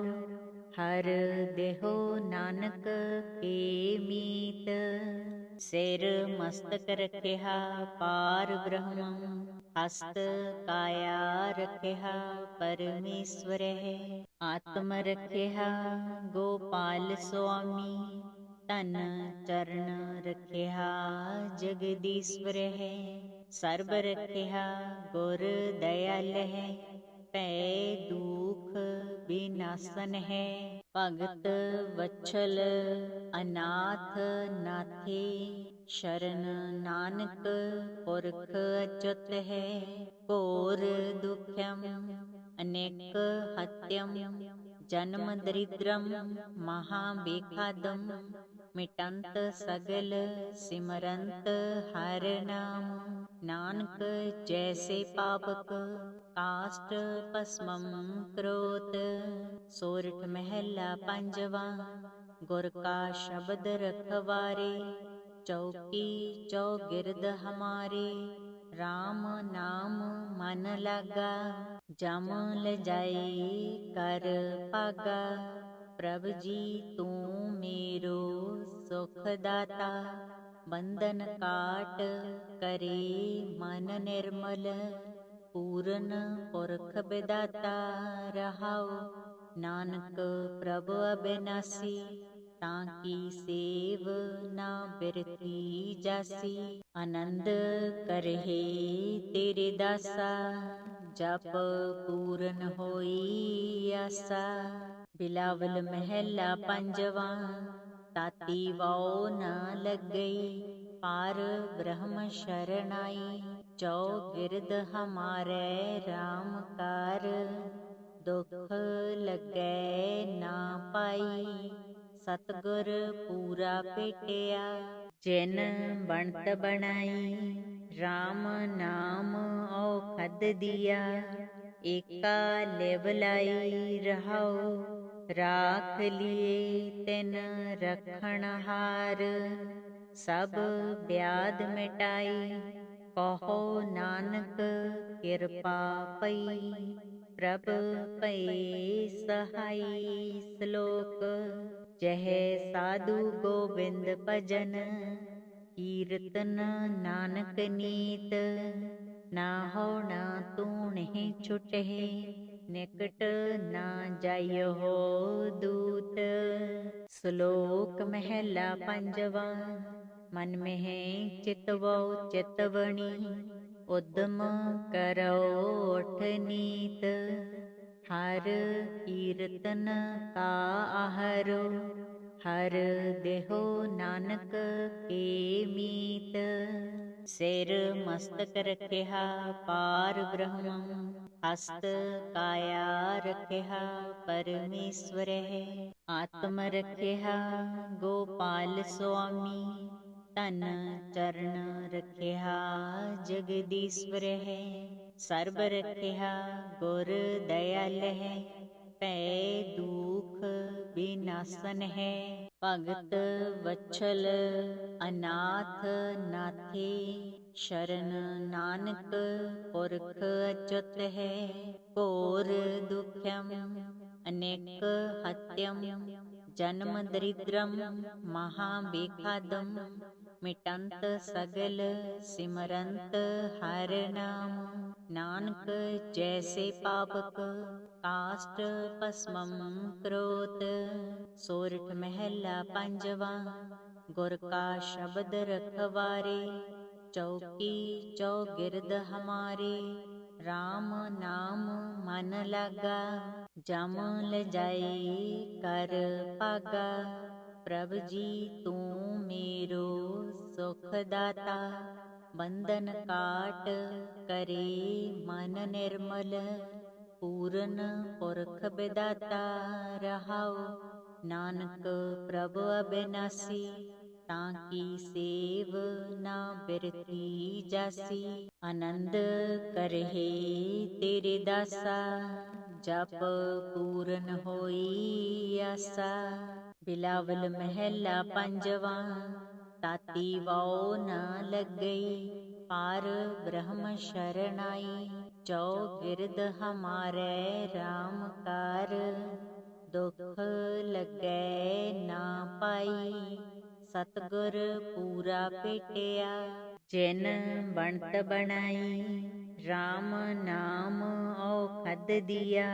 हर देहो नानक के मीत। सिर मस्तक रखिया पार ब्रह्म, हस्त काया रखिया परमेश्वर है। आत्म रखिया गोपाल स्वामी, तन चरण रखिया जगदीश्वर है। सर्ब रखिया गुर दयाल है, पै दुख विनाशन है। भगत वत्सल अनाथ नाथे, शरण नानक पुरख अच्युत है। घोर दुखम अनेक हत्यम, जन्म दरिद्रम महाबेखादम। मिटंत सगल सिमरंत हर नाम, नानक जैसे पावक काष्ट भस्मम करोत। सोरठ महला पंजवा। गुर का शब्द रखवारे, चौकी चौगिरद हमारे। राम नाम मन लागा, जम ल जाए कर भागा। प्रभ जी तू मेरो सुख दाता, बंधन काट करे मन निर्मल। पूरन पुरख विदाता रहाओ, नानक प्रभु अबिनासी। ताकी सेव ना बिरती जासी, आनंद करहे तेरे दासा। जप पूरन होई आसा। बिलावल महला पंजवा। ताती वाओ न लग गई, पार ब्रह्म शरणाई। चौगिरद हमारे राम कार, दुख लगै ना पाई। सतगुर पूरा पेटिया, जिन बनत बनाई। राम नाम औखद दिया, एका लिव लाई रहाओ। राख लिए तिन रखण हार, सब ब्याध मिटाई। ਕਹੋ ਨਾਨਕ ਕਿਰਪਾ ਪਈ, ਪ੍ਰਭ ਭਈ ਸਹਾਈ। ਸ਼ਲੋਕ ਜਹ ਸਾਧੂ ਗੋਬਿੰਦ ਭਜਨ, ਕੀਰਤਨ ਨਾਨਕ ਨੀਤ। ਨਾ ਹੋ ਨਾ ਤੂਣਹਿ ਛੁਟਹਿ, ਨਿਕਟ ਨਾ ਜਾਇਓ ਦੂਤ। ਸ਼ਲੋਕ ਮਹਿਲਾ ਪੰਜਵਾ। ਮਨ ਮਹਿ ਚਿਤਵੋ ਚਿਤਵਣੀ, ਉਦਮ ਕਰੋ ਉਠ ਨੀਤ। ਹਰ ਕੀਰਤਨ ਕਾ ਆਹਰੋ, ਹਰ ਦੇਹੋ ਨਾਨਕ ਕੇ ਮੀਤ। ਸਿਰ ਮਸਤਕ ਰਖਿਆ ਪਾਰ ਬ੍ਰਹਮ, ਹਸਤ ਕਾਇਆ ਰਖਿਆ ਪਰਮੇਸ਼ਵਰਹਿ। ਆਤਮ ਰਖਿਆ ਗੋਪਾਲ ਸੁਆਮੀ, ਧਨ ਚਰਨ ਰਖਿਆ ਜਗਦੀਸ਼ਵਰਹਿ। ਸਰਬ ਰਖਿਆ ਗੁਰ ਦਇਆਲਹਿ, ਭੈ ਦੁਖ ਵਿਨਾਸਨ ਹੈ। ਭਗਤ ਵਛਲ ਅਨਾਥ ਨਾਥੇ, ਸ਼ਰਨ ਨਾਨਕ ਪੁਰਖ ਅਚੁੱਤ ਹੈ। ਘੋਰ ਦੁਖਮ ਅਨੇਕ ਹਤਯਮ, ਜਨਮ ਦਰਿਦ੍ਰਮ ਮਹਾ ਬੇਖਾਦਮ। ਮਿਟੰਤ ਸਗਲ ਸਿਮਰੰਤ ਹਰ ਨਾਮ, ਨਾਨਕ ਜੈਸੇ ਪਾਵਕ ਕਾਸ਼ਟ ਭਸਮੰ ਕਰੋਤ। ਸੋਰਠ ਮਹਿਲਾ ਪੰਜਵਾ। ਗੁਰ ਕਾ ਸ਼ਬਦ ਰਖਵਾਰੇ, ਚੌਕੀ ਚੌਗਿਰਦ ਹਮਾਰੇ। RAM ਨਾਮ ਮਨ ਲਾਗਾ, ਜਮ ਲਜਾਈ ਕਰ ਭਾਗਾ। ਪ੍ਰਭ ਜੀ ਤੂੰ ਮੇਰੋ ਸੁਖ ਦਾਤਾ, ਬੰਧਨ ਕਾਟ ਕਰੇ ਮਨ ਨਿਰਮਲ। ਪੂਰਨ ਪੁਰਖ ਬਿਦਾਤਾ ਰਹਾਉ, ਨਾਨਕ ਪ੍ਰਭ ਅਬਿਨਾਸੀ। ਤਾਂ ਕੀ ਸੇਵ ਨਾ ਬਿਰਤੀ ਜਾਸੀ, ਆਨੰਦ ਕਰਹਿ ਤੇਰੇ ਦਾਸਾ। ਜਪ ਪੂਰਨ ਹੋਈ ਆਸਾ। ਬਿਲਾਵਲ ਮਹਿਲਾ ਪੰਜਵਾ। ਤਾਤੀ ਵਾਉ ਨ ਲੱਗਈ, ਪਾਰ ਬ੍ਰਹਮ ਸ਼ਰਨਾਈ। ਚੌਗਿਰਦ ਹਮਾਰੇ RAM ਕਾਰ, ਦੁਖ ਲੱਗੈ ਨਾ ਪਾਈ। ਸਤਿਗੁਰ ਪੂਰਾ ਭੇਟਿਆ, ਜਿਨ ਬਣਤ ਬਣਾਈ। RAM ਨਾਮ ਔਖਦ ਦੀਆ,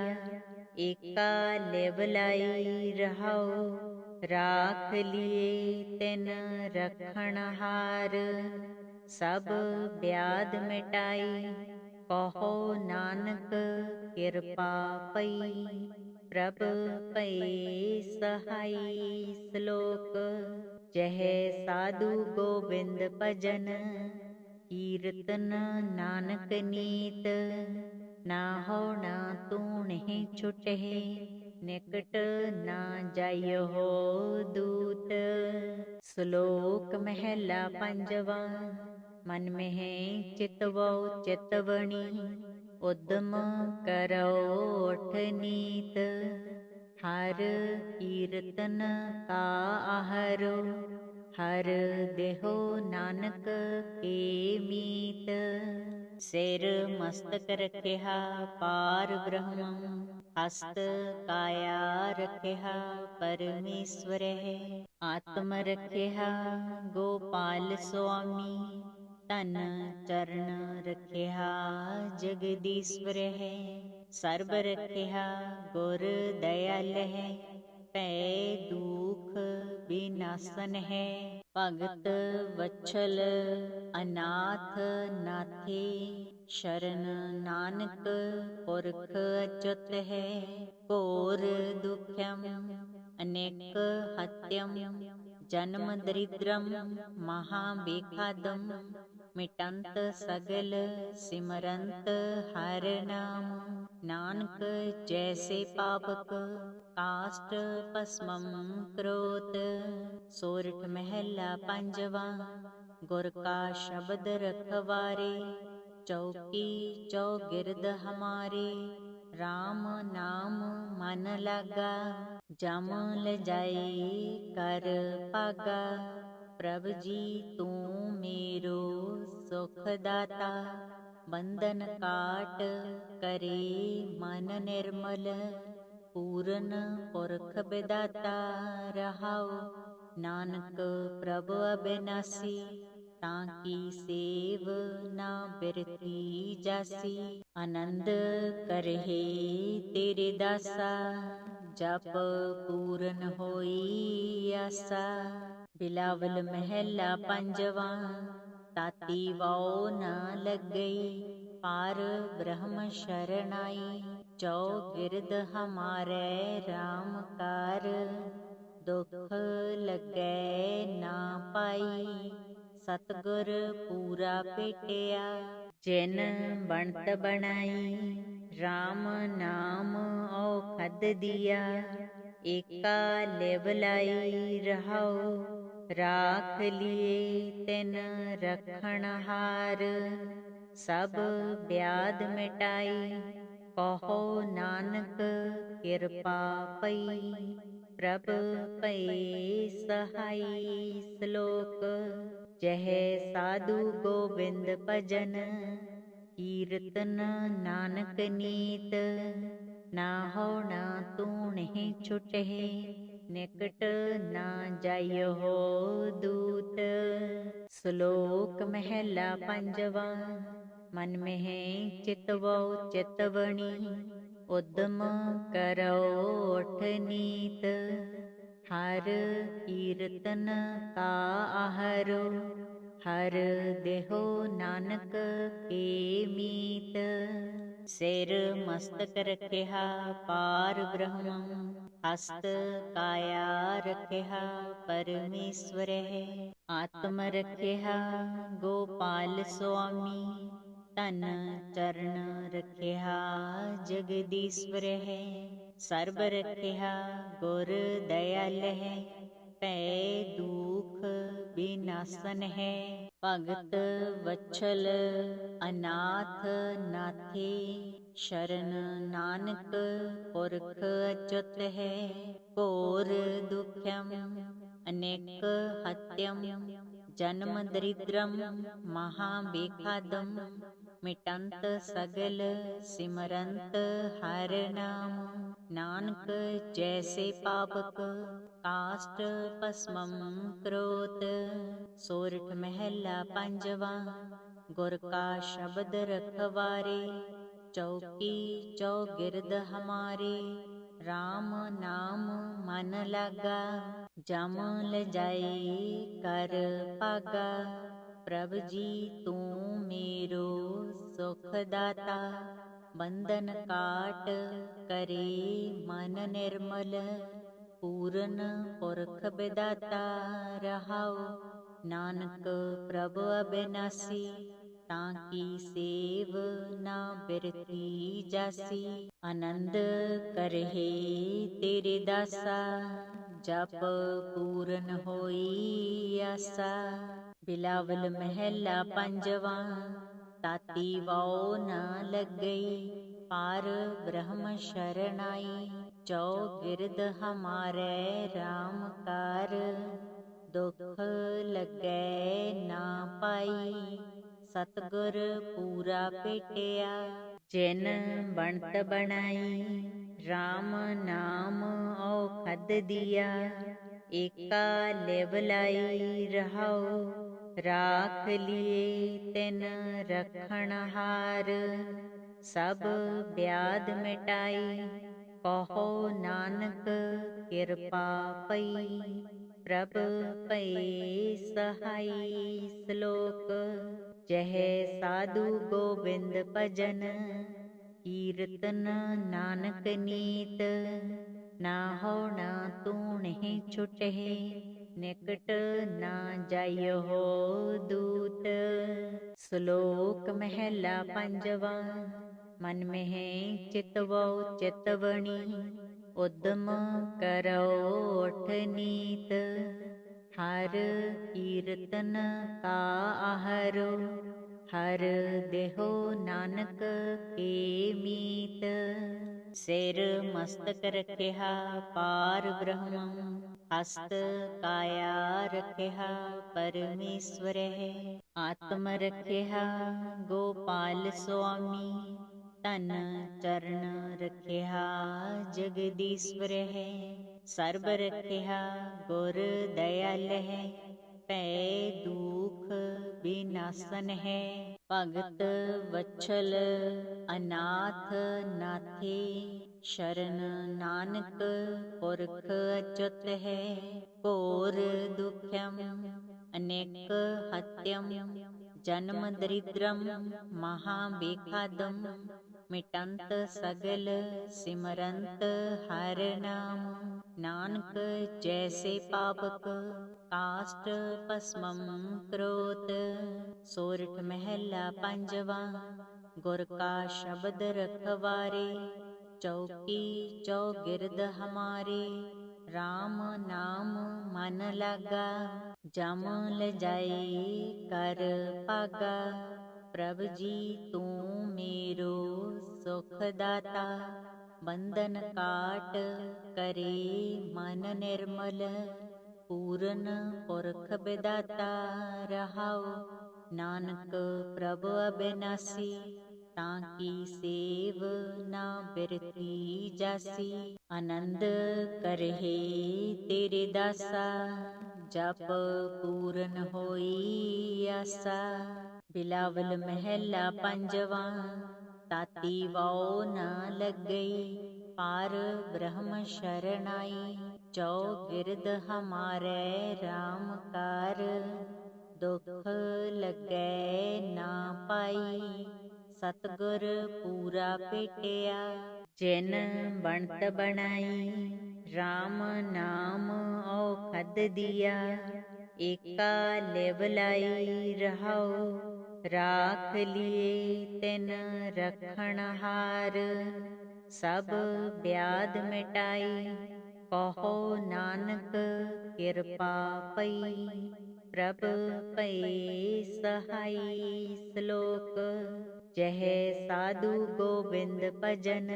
ਏਕਾ ਲਿਵ ਲਾਈ ਰਹਾਉ। ਰਾਖ ਲਿਏ ਤਿਨ ਰਖਣ ਹਾਰ, ਸਭ ਬਿਆਦ ਮਿਟਾਈ। ਕਹੋ ਨਾਨਕ ਕਿਰਪਾ ਪਈ, ਪ੍ਰਭ ਭਈ ਸਹਾਈ। ਸ਼ਲੋਕ ਜਹ ਸਾਧੂ ਗੋਬਿੰਦ ਭਜਨ, ਕੀਰਤਨ ਨਾਨਕ ਨੀਤ। ਨਾ ਹੋ ਨਾ ਤੂਣਹਿ ਛੁਟਹਿ, ਨਿਕਟ ਨਾ ਜਾਇਓ ਦੂਤ। ਸ਼ਲੋਕ ਮਹਿਲਾ ਪੰਜਵਾ। ਮਨ ਮਹਿ ਚਿਤਵੋ ਚਿਤਵਣੀ, ਉਦਮ ਕਰੋ ਉਠ ਨੀਤ। ਹਰ ਕੀਰਤਨ ਕਾ ਆਹਰੋ, ਹਰ ਦੇਹੋ ਨਾਨਕ ਕੇ ਮੀਤ। ਸਿਰ ਮਸਤਕ ਰਖਿਆ ਪਾਰ ਬ੍ਰਹਮ, ਹਸਤ ਕਾਇਆ ਰਖਿਆ ਪਰਮੇਸ਼ਵਰਹਿ। ਆਤਮ ਰਖਿਆ ਗੋਪਾਲ ਸੁਆਮੀ, ਧਨ ਚਰਨ ਰਖਿਆ ਜਗਦੀਸ਼ਵਰਹਿ। ਸਰਬ ਰਖਿਆ ਗੁਰ ਦਇਆਲਹਿ, ਭੈ ਦੁਖ ਵਿਨਾਸਨ ਹੈ। ਭਗਤ ਵਛਲ ਅਨਾਥ ਨਾਥੇ, ਸ਼ਰਨ ਨਾਨਕ ਪੁਰਖ ਅਚੁੱਤ ਹੈ। ਘੋਰ ਦੁਖਮ ਅਨੇਕ ਹਤਯਮ, ਜਨਮ ਦਰਿਦ੍ਰਮ ਮਹਾ ਬੇਖਾਦਮ। ਮਿਟੰਤ ਸਗਲ ਸਿਮਰੰਤ ਹਰ ਨਾਮ, ਨਾਨਕ ਜੈਸੇ ਪਾਵਕ ਕਾਸ਼ਟ ਭਸਮੰ ਕਰੋਤ। ਸੋਰਠ ਮਹਿਲਾ ਪੰਜਵਾ। ਗੁਰ ਕਾ ਸ਼ਬਦ ਰਖਵਾਰੇ, ਚੌਕੀ ਚੌਗਿਰਦ ਹਮਾਰੇ। RAM ਨਾਮ ਮਨ ਲਾਗਾ, ਜਮ ਲਜਾਈ ਕਰ ਭਾਗਾ। प्रभ जी तू मेरो सुख दाता, बंधन काट करे मन निर्मल, पूरन पुरख बिदाता रहाओ, नानक प्रभ अबिनासी, ताकी सेव ना बिरती जासी। आनंद करहे तेरे दासा, जप पूरन होई आसा। बिलावल महला पंजवा, ताती वाओ न लगई, पार ब्रह्म शरणाई, चौ गिरद हमारे राम कार, दुख लगै ना पाई, सतगुर पूरा पेटिया, जिन बनत बनाई, राम नाम औखद दिया, एका लेवलाई रहाओ, राख लिए तिन रखण हार, सब ब्याध मिटाई, कहो नानक किरपा पई, प्रभ पए सहाई। श्लोक जह साधु गोविंद भजन, कीर्तन नानक नीत, ना हो ना तूणहि छुटहि, निकट ना जाइयो हो दूत। श्लोक महला पंजवा, मन में चितवो चितवणी, उद्यम करो उठ नीत, हर कीर्तन का आहरो, हर देहो नानक के मीत। सिर मस्तक रखिया पार ब्रह्म, हस्त काया रखिया परमेश्वर है, आत्म रखिया गोपाल स्वामी, तन चरण रखिया जगदीश्वर है, सर्ब रखिया गुर दयाल है, पै दुख विनाशन है, भगत वत्सल अनाथ नाथे, शरण नानक पुरख अच्युत है, घोर दुख्यम अनेक हत्यम, जन्म दरिद्रम महाबेखादम, मिटंत सगल सिमरंत हर नाम, नानक जैसे पावक काष्ट भस्मम क्रोध। सोरठ महला पंजवा, गुर का शब्द रखवारे, चौकी चौगिरद हमारे, राम नाम मन लागा, जम ल जाए कर पागा, प्रभ जी तू मेरो सुख दाता, बंधन काट करे मन निर्मल, पूरन पुरख बिदाता रहाओ, नानक प्रभ अबिनासी, ताकी सेव ना बिरती जासी। आनंद करहे तेरे दासा, जप पूरन होई आसा। बिलावल महला पंजवा, ताती वाओ न लगई, पार ब्रह्म शरणाई, चौ गिरद हमारे राम कार, दुख लगै ना पाई, सतगुर पूरा पेटिया, जिन बनत बनाई, राम नाम औखद दिया, एका लेवलाई रहाओ, राख लिए तिन रखण हार, सब ब्याध मिटाई, कहो नानक किरपा पई, प्रभ पए सहाई। श्लोक जह साधु गोविंद भजन, कीर्तन नानक नीत, ना हो ना तूणहि छुटहि, निकट ना जाइयो हो दूत। श्लोक महला पंजवा, मन में चितवो चितवणी, उद्यम करो उठ नीत, हर कीर्तन का आहरो, हर देहो नानक के मीत। ਸਿਰ ਮਸਤਕ ਰਖਿਆ ਪਾਰ ਬ੍ਰਹਮੰ, ਹਸਤ ਕਾਇਆ ਰਖਿਆ ਪਰਮੇਸ਼ਵਰ ਹੈ। ਆਤਮ ਰਖਿਆ ਗੋਪਾਲ ਸੁਆਮੀ, ਧਨ ਚਰਨ ਰਖਿਆ ਜਗਦੀਸ਼ਵਰ ਹੈ। ਸਰਬ ਰਖਿਆ ਗੁਰ ਦਇਆਲ ਹੈ, ਭੈ ਦੁਖ ਵਿਨਾਸ਼ਨ ਹੈ। ਭਗਤ ਵਛਲ ਅਨਾਥ ਨਾਥੇ, ਸ਼ਰਨ ਨਾਨਕ ਪੁਰਖ ਅਚੁੱਤ ਹੈ। ਘੋਰ ਦੁਖਮ ਅਨੇਕ ਹਤਯਮ, ਜਨਮ ਦਰਿਦ੍ਰਮ ਮਹਾ ਬੇਖਾਦਮ। ਮਿਟੰਤ ਸਗਲ ਸਿਮਰੰਤ ਹਰ ਨਾਮ, ਨਾਨਕ ਜੈਸੇ ਪਾਵਕ ਕਾਸ਼ਟ ਭਸਮੰ ਕਰੋਤ। ਸੋਰਠ ਮਹਿਲਾ ਪੰਜਵਾਂ। ਗੁਰ ਕਾ ਸ਼ਬਦ ਰਖਵਾਰੇ, ਚੌਕੀ ਚੌਗਿਰਦ ਹਮਾਰੇ। RAM ਨਾਮ ਮਨ ਲਾਗਾ, ਜਮ ਲਜਾਈ ਕਰ ਭਾਗਾ। ਪ੍ਰਭ ਜੀ ਤੂੰ ਮੇਰੋ ਸੁਖ ਦਾਤਾ, ਬੰਧਨ ਕਾਟ ਕਰੇ ਮਨ ਨਿਰਮਲ। ਪੂਰਨ ਪੁਰਖ ਬਿਦਾਤਾ ਰਹਾਉ, ਨਾਨਕ ਪ੍ਰਭ ਅਬਿਨਾਸੀ। ਤਾਂ ਕੀ ਸੇਵ ਨਾ ਬਿਰਤੀ ਜਾਸੀ, ਆਨੰਦ ਕਰਹਿ ਤੇਰੇ ਦਾਸਾ। ਜਪ ਪੂਰਨ ਹੋਈ ਆਸਾ। ਬਿਲਾਵਲ ਮਹਿਲਾ ਪੰਜਵਾਂ। ਤਾਤੀ ਵਾਉ ਨ ਲੱਗਈ, ਪਾਰ ਬ੍ਰਹਮ ਸ਼ਰਨਾਈ। ਚੌਗਿਰਦ ਹਮਾਰੇ RAM ਕਾਰ, ਦੁਖ ਲੱਗੈ ਨਾ ਪਾਈ। ਸਤਿਗੁਰ ਪੂਰਾ ਭੇਟਿਆ, ਜਿਨ ਬਣਤ ਬਣਾਈ। RAM ਨਾਮ ਔਖਦ ਦੀਆ, ਏਕਾ ਲਿਵ ਲਾਈ ਰਹਾਉ। ਰਾਖ ਲਿਏ ਤਿਨ ਰਖਣ ਹਾਰ, ਸਭ ਬਿਆਦ ਮਿਟਾਈ। ਕਹੋ ਨਾਨਕ ਕਿਰਪਾ ਪਈ, ਪ੍ਰਭ ਭਏ ਸਹਾਈ। ਸ਼ਲੋਕ। ਜਹ ਸਾਧੂ ਗੋਬਿੰਦ ਭਜਨ,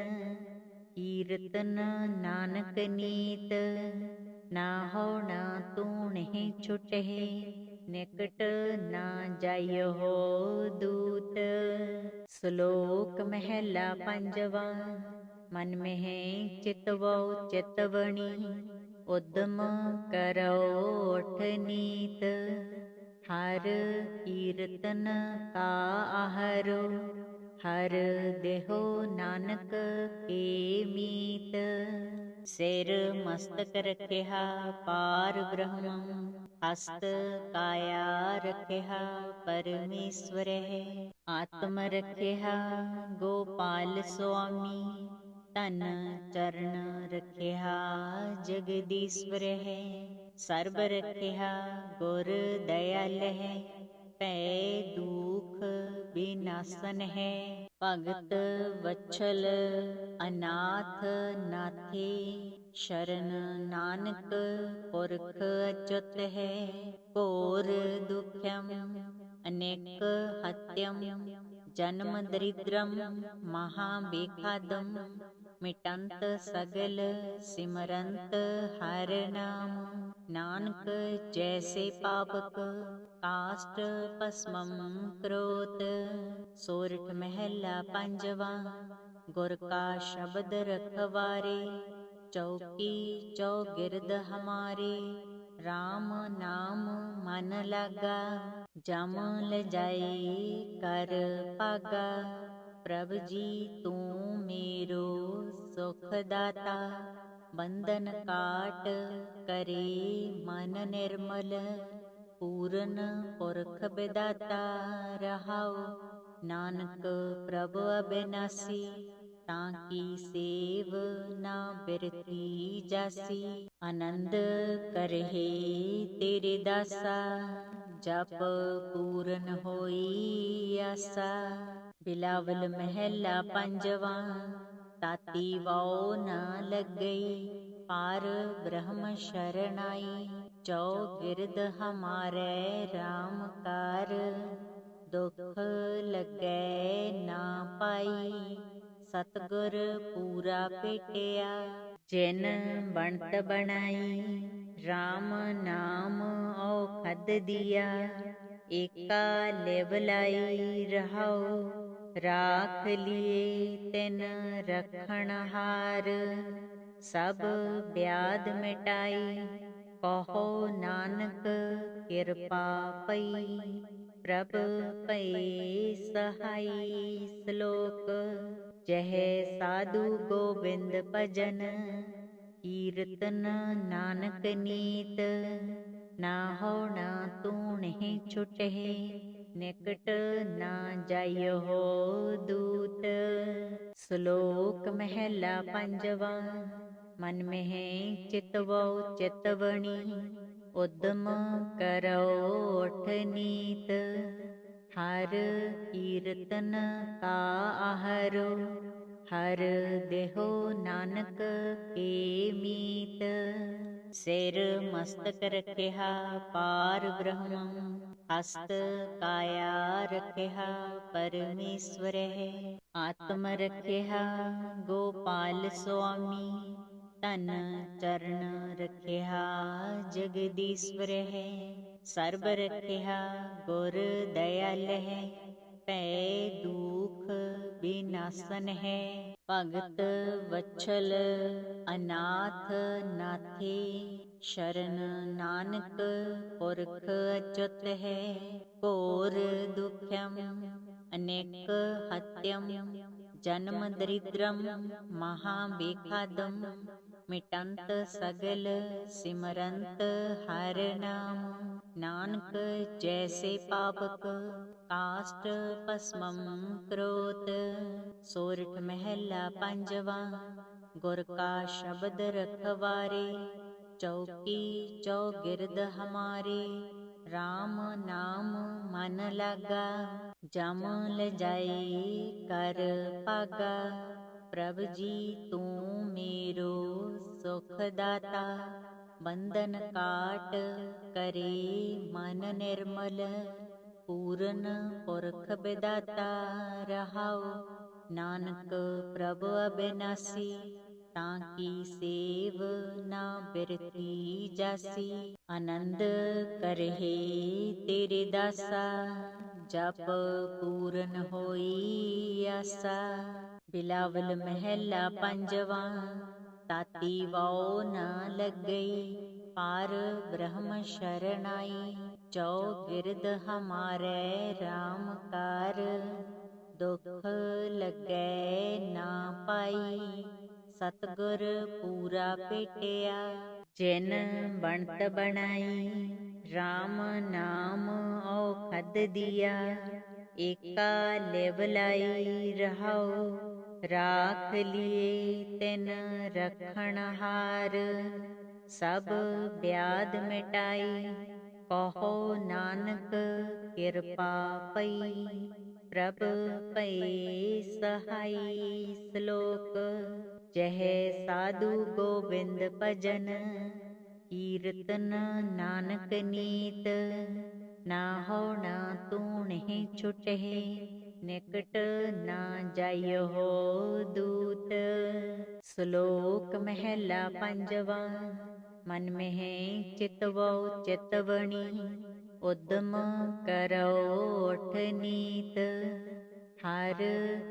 ਕੀਰਤਨ ਨਾਨਕ ਨੀਤ। ਨਾ ਹੋਣਾ ਤੂਣਹਿ ਛੁਟਹਿ, ਨਿਕਟ ਨਾ ਜਾਇਓ ਦੂਤ। ਸ਼ਲੋਕ ਮਹਿਲਾ ਪੰਜਵਾਂ। ਮਨ ਮਹਿ ਚਿਤਵਉ ਚਿਤਵਣੀ, ਉਦਮ ਕਰਉ ਉਠ ਨੀਤ। ਹਰ ਕੀਰਤਨ ਕਾ ਆਹਰੋ, ਹਰ ਦੇਹੋ ਨਾਨਕ ਕੇ ਮੀਤ। ਸਿਰ ਮਸਤਕ ਰਖਿਆ ਪਾਰ ਬ੍ਰਹਮੰ, ਹਸਤ ਕਾਇਆ ਰਖਿਆ ਪਰਮੇਸ਼ਵਰ ਹੈ। ਆਤਮ ਰਖਿਆ ਗੋਪਾਲ ਸੁਆਮੀ, ਧਨ ਚਰਨ ਰਖਿਆ ਜਗਦੀਸ਼ਵਰ ਹੈ। ਸਰਬ ਰਖਿਆ ਗੁਰ ਦਇਆਲ ਹੈ, ਭੈ ਦੁਖ ਵਿਨਾਸ਼ਨ ਹੈ। ਭਗਤ ਵਛਲ ਅਨਾਥ ਨਾਥੇ, ਸ਼ਰਨ ਨਾਨਕ ਪੁਰਖ ਅਚੁੱਤ ਹੈ। ਘੋਰ ਦੁਖਮ ਅਨੇਕ ਹਤਯਮ, ਜਨਮ ਦਰਿਦ੍ਰਮ ਮਹਾ ਬੇਖਾਦਮ। ਮਿਟੰਤ ਸਗਲ ਸਿਮਰੰਤ ਹਰ ਨਾਮ, ਨਾਨਕ ਜੈਸੇ ਪਾਵਕ ਕਾਸ਼ਟ ਭਸਮੰ ਕਰੋਤ। ਸੋਰਠ ਮਹਿਲਾ ਪੰਜਵਾਂ। ਗੁਰ ਕਾ ਸ਼ਬਦ ਰਖਵਾਰੇ, ਚੌਕੀ ਚੌਗਿਰਦ ਹਮਾਰੇ। RAM ਨਾਮ ਮਨ ਲਾਗਾ, ਜਮ ਲਜਾਈ ਕਰ ਭਾਗਾ। ਪ੍ਰਭ ਜੀ ਤੂੰ ਮੇਰੋ ਸੁਖ ਦਾਤਾ, ਬੰਧਨ ਕਾਟ ਕਰੇ ਮਨ ਨਿਰਮਲ। ਪੂਰਨ ਪੁਰਖ ਬਿਦਾਤਾ ਰਹਾਉ, ਨਾਨਕ ਪ੍ਰਭ ਅਬਿਨਾਸੀ। ਤਾਂ ਕੀ ਸੇਵ ਨਾ ਬਿਰਤੀ ਜਾਸੀ, ਆਨੰਦ ਕਰਹਿ ਤੇਰੇ ਦਾਸਾ। ਜਪ ਪੂਰਨ ਹੋਈ ਆਸਾ। ਬਿਲਾਵਲ ਮਹਿਲਾ ਪੰਜਵਾਂ। ਤਾਤੀ ਵਾਉ ਨ ਲੱਗਈ, ਪਾਰ ਬ੍ਰਹਮ ਸ਼ਰਨਾਈ। ਚੌਗਿਰਦ ਹਮਾਰੇ RAM ਕਾਰ, ਦੁਖ ਲੱਗੈ ਨਾ ਪਾਈ। ਸਤਿਗੁਰ ਪੂਰਾ ਭੇਟਿਆ। ਜਿਨ ਬਣਤ ਬਣਾਈ RAM ਨਾਮ ਔਖਦ ਦੀਆ। ਏਕਾ ਲਿਵ ਲਾਈ ਰਹਾਉ ਰਾਖ ਲਿਏ ਤਿਨ ਰਖਣ ਹਾਰ। ਸਭ ਬਿਆਦ ਮਿਟਾਈ ਕਹੋ ਨਾਨਕ ਕਿਰਪਾ ਪਈ। ਪ੍ਰਭ ਭਈ ਸਹਾਈ ਸ਼ਲੋਕ। ਜਹ ਸਾਧੂ ਗੋਬਿੰਦ ਭਜਨ ਕੀਰਤਨ ਨਾਨਕ ਨੀਤ। ਨਾ ਹੋਣਾ ਤੂਣਿ ਛੁਟਹਿ ਨਿਕਟ ਨਾ ਜਾਇਓ ਦੂਤ। ਸ਼ਲੋਕ ਮਹਿਲਾ ਪੰਜਵਾ। ਮਨ ਮਹਿ ਚਿਤਵਉ ਚਿਤਵਣੀ ਉਦਮ ਕਰਉ ਉਠ ਨੀਤ। ਹਰ ਕੀਰਤਨ ਕਾ ਆਹਰੋ ਹਰ ਦੇਹੋ ਨਾਨਕ ਕੇ ਮੀਤ। ਸਿਰ ਮਸਤਕ ਰਖਿਆ ਪਾਰ ਬ੍ਰਹਮ ਹਸਤ ਕਾਇਆ ਰਖਿਆ ਪਰਮੇਸ਼ਵਰਹਿ। ਆਤਮ ਰਖਿਆ ਗੋਪਾਲ ਸੁਆਮੀ ਧਨ ਚਰਨ ਰਖਿਆ ਜਗਦੀਸ਼ਵਰਹਿ। ਸਰਬ ਰਖਿਆ ਗੁਰ ਦਇਆਲਹਿ ਭੈ ਦੁਖ ਵਿਨਾਸ਼ਨ ਹੈ। ਭਗਤ ਵਛਲ ਅਨਾਥ ਨਾਥੇ ਸ਼ਰਨ ਨਾਨਕ ਪੁਰਖ ਅਚੁੱਤ ਹੈ। ਘੋਰ ਦੁਖਮ ਅਨੇਕ ਹਤਯਮ ਜਨਮ ਦਰਿਦ੍ਰਮ ਮਹਾ ਬੇਖਾਦਮ। ਮਿਟੰਤ ਸਗਲ ਸਿਮਰੰਤ ਹਰ ਨਾਮ। ਨਾਨਕ ਜੈਸੇ ਪਾਵਕ ਕਾਸ਼ਟ ਭਸਮੰ ਕਰੋਤ। ਸੋਰਠ ਮਹਿਲਾ ਪੰਜਵਾ। ਗੁਰ ਕਾ ਸ਼ਬਦ ਰਖਵਾਰੇ ਚੌਕੀ ਚੌਗਿਰਦ ਹਮਾਰੇ। RAM ਨਾਮ ਮਨ ਲਾਗਾ ਜਮ ਲਜਾਈ ਕਰ ਭਾਗਾ। ਪ੍ਰਭ ਜੀ ਤੂੰ ਮੇਰੋ ਸੁਖ ਦਾਤਾ ਬੰਧਨ ਕਾਟ ਕਰੇ ਮਨ ਨਿਰਮਲ। ਪੂਰਨ ਪੁਰਖ ਬਿਦਾਤਾ ਰਹਾਉ ਨਾਨਕ ਪ੍ਰਭ ਅਬਿਨਾਸੀ। ਤਾਂ ਕੀ ਸੇਵ ਨਾ ਬਿਰਤੀ ਜਾਸੀ। ਆਨੰਦ ਕਰਹਿ ਤੇਰੇ ਦਾਸਾ ਜਪ ਪੂਰਨ ਹੋਈ ਆਸਾ। ਬਿਲਾਵਲ ਮਹਿਲਾ ਪੰਜਵਾ। ਤਾਤੀ ਵਾਉ ਨਾ ਲੱਗਈ ਪਾਰ ਬ੍ਰਹਮ ਸ਼ਰਨਾਈ। ਚੌਗਿਰਦ ਹਮਾਰੇ RAM ਕਾਰ ਦੁਖ ਲੱਗੈ ਨਾ ਪਾਈ। ਸਤਿਗੁਰ ਪੂਰਾ ਭੇਟਿਆ। ਜਿਨ ਬਣਤ ਬਣਾਈ RAM ਨਾਮ ਔਖਦ ਦੀਆ। ਏਕਾ ਲਿਵ ਲਾਈ ਰਹਾਉ ਰਾਖ ਲਿਏ ਤਿਨ ਰਖਣ ਹਾਰ। ਸਭ ਬਿਆਦ ਮਿਟਾਈ ਕਹੋ ਨਾਨਕ ਕਿਰਪਾ ਪਈ। ਪ੍ਰਭ ਭਈ ਸਹਾਈ ਸ਼ਲੋਕ। ਜਹ ਸਾਧੂ ਗੋਬਿੰਦ ਭਜਨ ਕੀਰਤਨ ਨਾਨਕ ਨੀਤ। ਨਾ ਹੋਣਾ ਤੂਣਿ ਛੁਟਹਿ ਨਿਕਟ ਨਾ ਜਾਇਓ ਦੂਤ। ਸ਼ਲੋਕ ਮਹਿਲਾ ਪੰਜਵਾ। ਮਨ ਮਹਿ ਚਿਤਵਉ ਚਿਤਵਣੀ ਉਦਮ ਕਰਉ ਉਠ ਨੀਤ। ਹਰ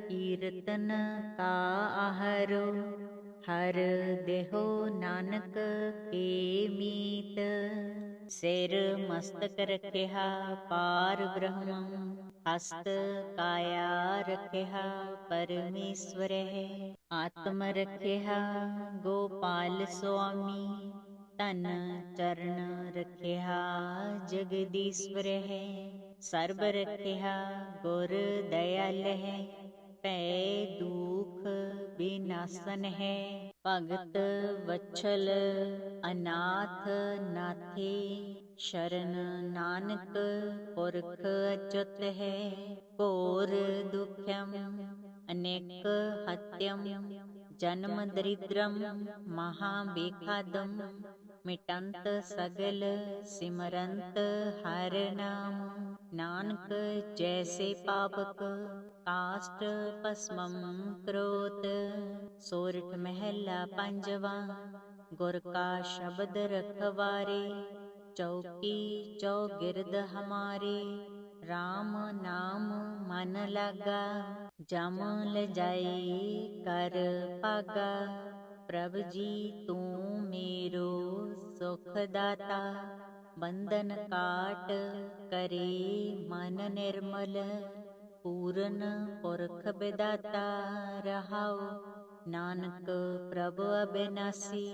ਕੀਰਤਨ ਕਾ ਆਹਰੋ ਹਰ ਦੇਹੋ ਨਾਨਕ ਕੇ ਮੀਤ। ਸਿਰ ਮਸਤਕ ਰਖਿਆ ਪਾਰ ਬ੍ਰਹਮ ਹਸਤ ਕਾਇਆ ਰਖਿਆ ਪਰਮੇਸ਼ਵਰਹਿ। ਆਤਮ ਰਖਿਆ ਗੋਪਾਲ ਸੁਆਮੀ ਧਨ ਚਰਨ ਰਖਿਆ ਜਗਦੀਸ਼ਵਰਹਿ। ਸਰਬ ਰਖਿਆ ਗੁਰ ਦਇਆਲਹਿ ਭੈ ਦੁਖ ਵਿਨਾਸ਼ਨ ਹੈ। ਭਗਤ ਵਛਲ ਅਨਾਥ ਨਾਥੇ ਸ਼ਰਨ ਨਾਨਕ ਪੁਰਖ ਅਚੁੱਤ ਹੈ। ਘੋਰ ਦੁਖਮ ਅਨੇਕ ਹਤਯਮ ਜਨਮ ਦਰਿਦ੍ਰਮ ਮਹਾਬੇਖਾਦਮ ਮਿਟੰਤ ਸਗਲ ਸਿਮਰੰਤ ਹਰਿ ਨਾਮ। ਨਾਨਕ ਜੈਸੇ ਪਾਵਕ ਕਾਸ਼ਟ ਭਸਮੰ ਕਰੋਤ। ਸੋਰਠ ਮਹਿਲਾ ਪੰਜਵਾ। ਗੁਰ ਕਾ ਸ਼ਬਦ ਰਖਵਾਰੇ ਚੌਕੀ ਚੌਗਿਰਦ ਹਮਾਰੇ। RAM ਨਾਮ ਮਨ ਲਾਗਾ ਜਮ ਲਜਾਈ ਕਰ ਭਾਗਾ। ਪ੍ਰਭ ਜੀ ਤੂੰ ਮੇਰੋ ਸੁਖ ਦਾਤਾ ਬੰਧਨ ਕਾਟ ਕਰੇ ਮਨ ਨਿਰਮਲ। ਪੂਰਨ ਪੁਰਖ ਬਿਦਾਤਾ ਰਹਾਉ ਨਾਨਕ ਪ੍ਰਭ ਅਬਿਨਾਸੀ।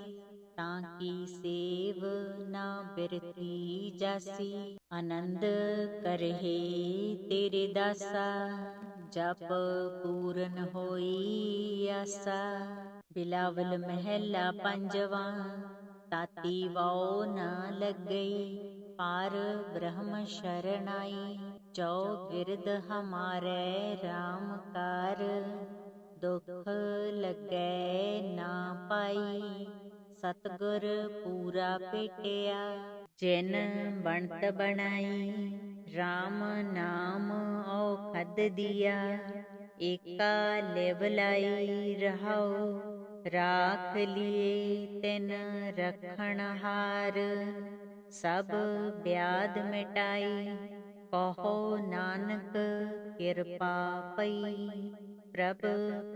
ਤਾਂ ਕੀ ਸੇਵ ਨਾ ਬਿਰਤੀ ਜਾਸੀ। ਆਨੰਦ ਕਰਹਿ ਤੇਰੇ ਦਾਸਾ ਜਪ ਪੂਰਨ ਹੋਈ ਆਸਾ। ਬਿਲਾਵਲ ਮਹਿਲਾ ਪੰਜਵਾ। ਤਾਤੀ ਵਾਉ ਨ ਲੱਗਈ ਪਾਰ ਬ੍ਰਹਮ ਸ਼ਰਨਾਈ। ਚੌਗਿਰਦ ਹਮਾਰੇ RAM ਕਾਰ ਦੁਖ ਲੱਗੈ ਨਾ ਪਾਈ। ਸਤਿਗੁਰ ਪੂਰਾ ਭੇਟਿਆ ਜਿਨ ਬਣਤ ਬਣਾਈ। RAM ਨਾਮ ਔਖਦ ਦੀਆ ਏਕਾ ਲਿਵ ਲਾਈ ਰਹਾਉ। ਰਾਖ ਲਿਏ ਤਿਨ ਰਖਣ ਹਾਰ ਸਭ ਬਿਆਦ ਮਿਟਾਈ। ਕਹੋ ਨਾਨਕ ਕਿਰਪਾ ਪਈ ਪ੍ਰਭ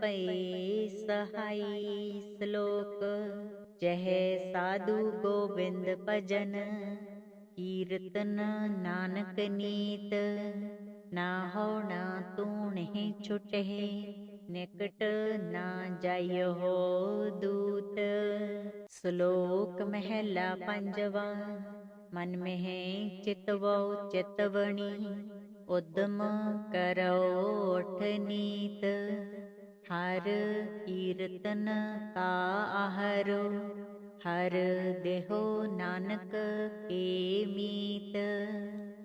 ਭਈ ਸਹਾਈ। ਸ਼ਲੋਕ। ਜਹ ਸਾਧੂ ਗੋਬਿੰਦ ਭਜਨ ਕੀਰਤਨ ਨਾਨਕ ਨੀਤ। ਨਾ ਹੋ ਨਾ ਤੂਣਹਿ ਛੁਟਹਿ ਨਿਕਟ ਨਾ ਜਾਇਓ ਦੂਤ। ਸ਼ਲੋਕ ਮਹਿਲਾ ਪੰਜਵਾ। ਮਨ ਮਹਿ ਚਿਤਵਉ ਚਿਤਵਣੀ ਉਦਮ ਕਰਉ ਉਠ ਨੀਤ। ਹਰ ਕੀਰਤਨ ਕਾ ਆਹਰੋ ਹਰ ਦੇਹੋ ਨਾਨਕ ਕੇ ਮੀਤ।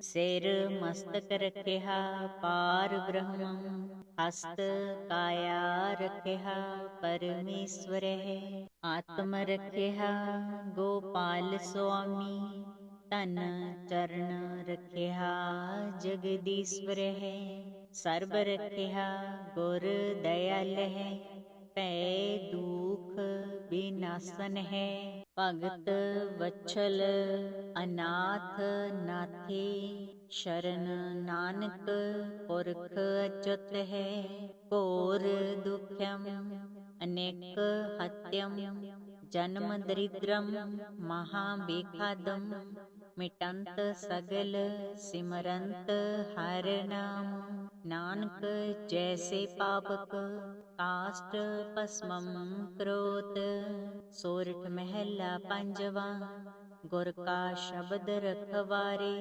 ਸਿਰ ਮਸਤਕ ਰਖਿਆ ਪਾਰ ਬ੍ਰਹਮੰ ਹਸਤ ਕਾਇਆ ਰਖਿਆ ਪਰਮੇਸ਼ਵਰਹਿ। ਆਤਮ ਰਖਿਆ ਗੋਪਾਲ ਸੁਆਮੀ ਧਨ ਚਰਨ ਰਖਿਆ ਜਗਦੀਸ਼ਵਰਹਿ। ਸਰਬ ਰਖਿਆ ਗੁਰ ਦਇਆਲਹਿ ਭੈ ਦੁਖ ਬਿਨਾਸਨ ਹੈ। ਭਗਤ ਵਛਲ ਅਨਾਥ ਨਾਥੇ ਸ਼ਰਨ ਨਾਨਕ ਪੁਰਖ ਅਚੁੱਤ ਹੈ। ਘੋਰ ਦੁਖਮ ਅਨੇਕ ਹਤਯਮ ਜਨਮ ਦਰਿਦ੍ਰਮ ਮਹਾਬੇਖਾਦਮ ਮਿਟੰਤ ਸਗਲ ਸਿਮਰੰਤ ਹਰਿ ਨਾਮ। ਨਾਨਕ ਜੈਸੇ ਪਾਵਕ ਕਾਸ਼ਟ ਭਸਮੰ ਕਰੋਤ। ਸੋਰਠ ਮਹਿਲਾ ਪੰਜਵਾ। ਗੁਰ ਕਾ ਸ਼ਬਦ ਰਖਵਾਰੇ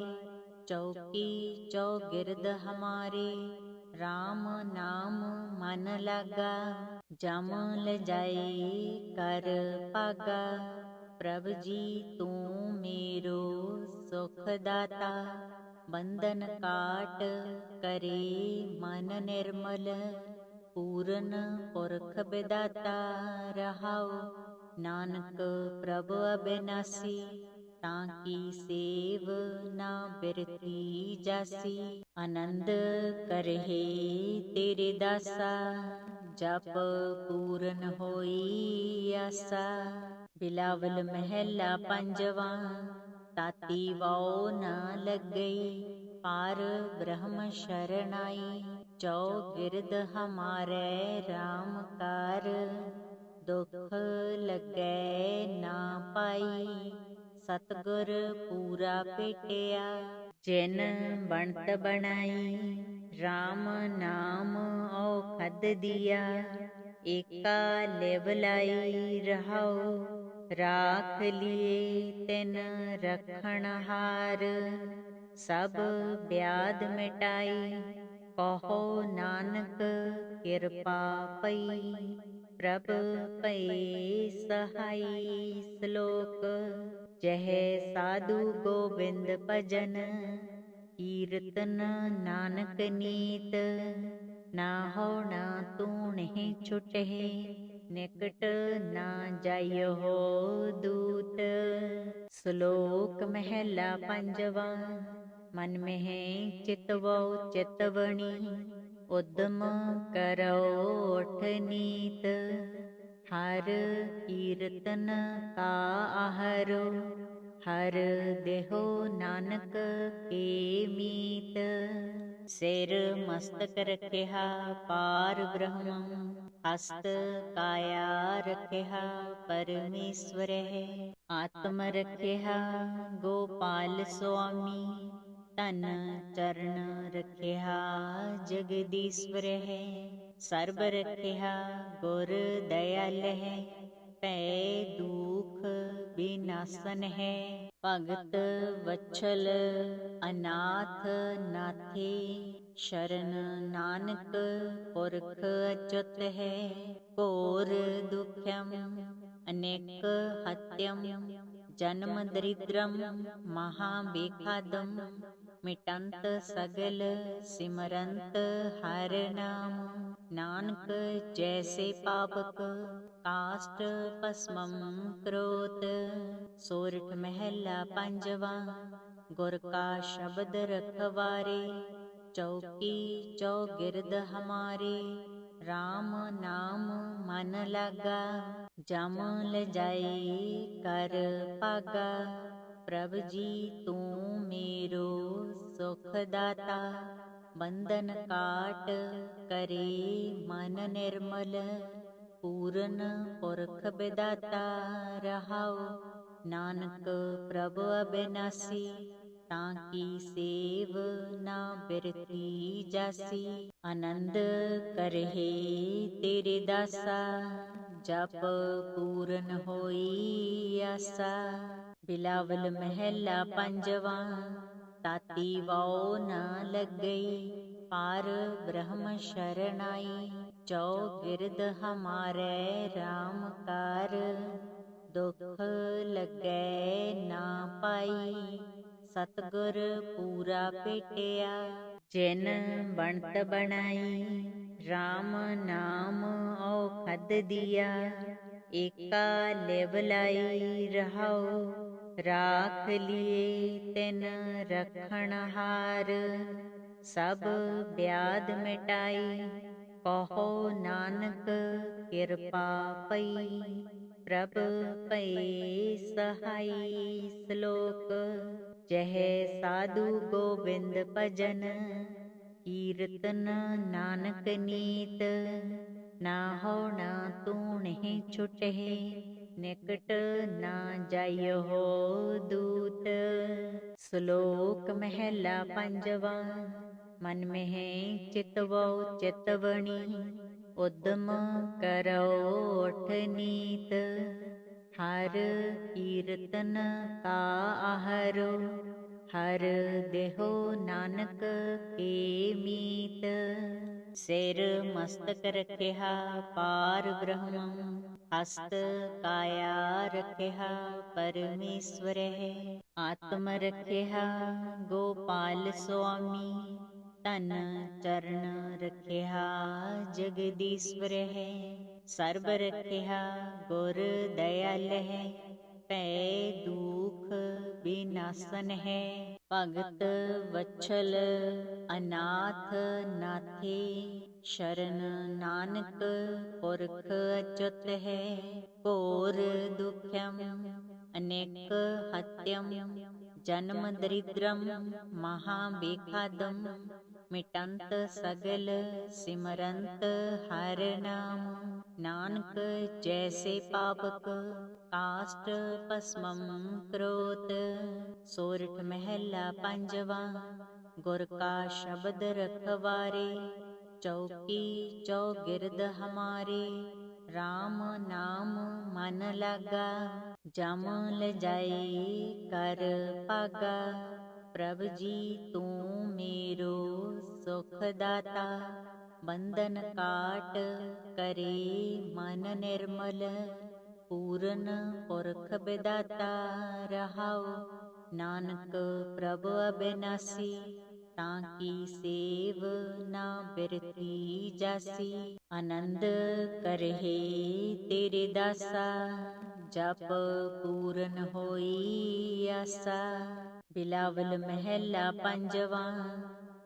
ਚੌਕੀ ਚੌਗਿਰਦ ਹਮਾਰੇ। RAM ਨਾਮ ਮਨ ਲਾਗਾ ਜਮ ਲਜਾਈ ਕਰ ਭਾਗਾ। ਪ੍ਰਭ ਜੀ ਤੂੰ ਮੇਰੋ ਸੁਖ ਦਾਤਾ ਬੰਧਨ ਕਾਟ ਕਰੇ ਮਨ ਨਿਰਮਲ। ਪੂਰਨ ਪੁਰਖ ਬਿਦਾਤਾ ਰਹਾਉ ਨਾਨਕ ਪ੍ਰਭ ਅਬਿਨਾਸੀ। ਤਾਂ ਕੀ ਸੇਵ ਨਾ ਬਿਰਤੀ ਜਾਸੀ। ਆਨੰਦ ਕਰਹਿ ਤੇਰੇ ਦਾਸਾ ਜਪ ਪੂਰਨ ਹੋਈ ਆਸਾ। ਬਿਲਾਵਲ ਮਹਿਲਾ ਪੰਜਵਾ। ਤਾਤੀ ਵਾਉ ਨ ਲੱਗਈ ਪਾਰ ਬ੍ਰਹਮ ਸ਼ਰਨਾਈ। ਚੌਗਿਰਦ ਹਮਾਰੇ RAM ਕਾਰ ਦੁਖ ਲੱਗੈ ਨਾ ਪਾਈ। ਸਤਿਗੁਰ ਪੂਰਾ ਭੇਟਿਆ ਜਿਨ ਬਣਤ ਬਣਾਈ। RAM ਨਾਮ ਔਖਦ ਦੀਆ ਏਕਾ ਲਿਵ ਲਾਈ ਰਹਾਉ। ਰਾਖ ਲਿਏ ਤਿਨ ਰਖਣ ਹਾਰ ਸਭ ਬਿਆਦ ਮਿਟਾਈ। ਕਹੋ ਨਾਨਕ ਕਿਰਪਾ ਪਈ ਪ੍ਰਭ ਭਈ ਸਹਾਈ। ਸ਼ਲੋਕ। ਜਹ ਸਾਧੂ ਗੋਬਿੰਦ ਭਜਨ ਕੀਰਤਨ ਨਾਨਕ ਨੀਤ। ਨਾ ਹੋ ਨਾ ਤੂਣਹਿ ਛੁਟਹਿ निकट ना जाइयो दूत। श्लोक महला पंजवा। मन में चितवो चितवणी, उद्यम करो उठ नीत। हर कीर्तन का आहरो, हर देहो नानक के मीत। सिर मस्तक रखिया पार ब्रह्म, हस्त काया रखिया परमेश्वर है। आत्म रखिया गोपाल स्वामी, तन चरण रखिया जगदीश्वर है। सर्ब रखिया गुर दयाल है, पै दुख विनाशन है। भगत वत्सल अनाथ नाथे, शरण नानक पुरख अच्युत है। घोर दुखम अनेक हत्यम, जन्म दरिद्रम महाबेखादम। मिटंत सगल सिमरंत हर नाम, नानक जैसे पावक काष्ट भस्मम क्रोत। सोरठ महला पंजवा। गुर का शब्द रखवारे, चौकी चौगिरद हमारे। राम नाम मन लागा, जम ल जाए कर पागा। प्रभ जी तू मेरो सुख दाता, बंधन काट करे मन निर्मल। पूरन पुरख विदाता रहाओ, नानक प्रभु अविनाशी। ताकी सेव ना बिरती जासी, आनंद करहे तेरे दासा। जप पूरन होई आसा। बिलावल महला पंजवा। ताती वाओ न लग गई, पार ब्रह्म शरणाई। चौगिरद हमारे राम कार, दुख लगे ना पाई। सतगुर पूरा पेटिया, जिन बनत बनाई। राम नाम औखद दिया, एका लेवलाई रहाओ। राख लिए तिन रखण हार, सब व्याध मिटाई। कहो नानक कृपा पई, प्रभ पए सहाई। श्लोक। जह साधु गोविंद भजन, कीर्तन नानक नीत। ना हो ना तू नहीं छुटे, निकट ना जाइयो दूत। श्लोक महला पंजवा। मन में चितवो चितवणी, उद्यम करो उठ नीत। हर कीर्तन का आहरो, हर देहो नानक के मीत। सिर मस्तक रखिया पार ब्रह्म, हस्त काया रखिया परमेश्वर है। आत्म रखिया गोपाल स्वामी, तन चरण रखिया जगदीश्वर है। सर्ब रखिया गुर दयाल है, पै दुख विनाशन है। भगत वत्सल अनाथ नाथे, शरण नानक पुरख अच्युत है। घोर दुखम अनेक हत्यम, जन्म दरिद्रम महाबेखादम। मिटंत सगल सिमरंत हर नाम, नानक जैसे पावक काष्ट भस्मम क्रोत। सोरठ महला पंजवा। गुर का शब्द रखवारे, चौकी चौगिरद हमारे। राम नाम मन लागा, जम ल जाए कर पागा। प्रभ जी तू मेरो सुख दाता, बंधन काट करे मन निर्मल। पूरन पुरख विदाता रहाओ, नानक प्रभु अविनाशी। ਤਾਂ ਕੀ ਸੇਵ ਨਾ ਬਿਰਤੀ ਜਾਸੀ। ਆਨੰਦ ਕਰਹਿ ਤੇਰੇ ਦਾਸਾ, ਜਪ ਪੂਰਨ ਹੋਈ ਆਸਾ। ਬਿਲਾਵਲ ਮਹਿਲਾ ਪੰਜਵਾਂ,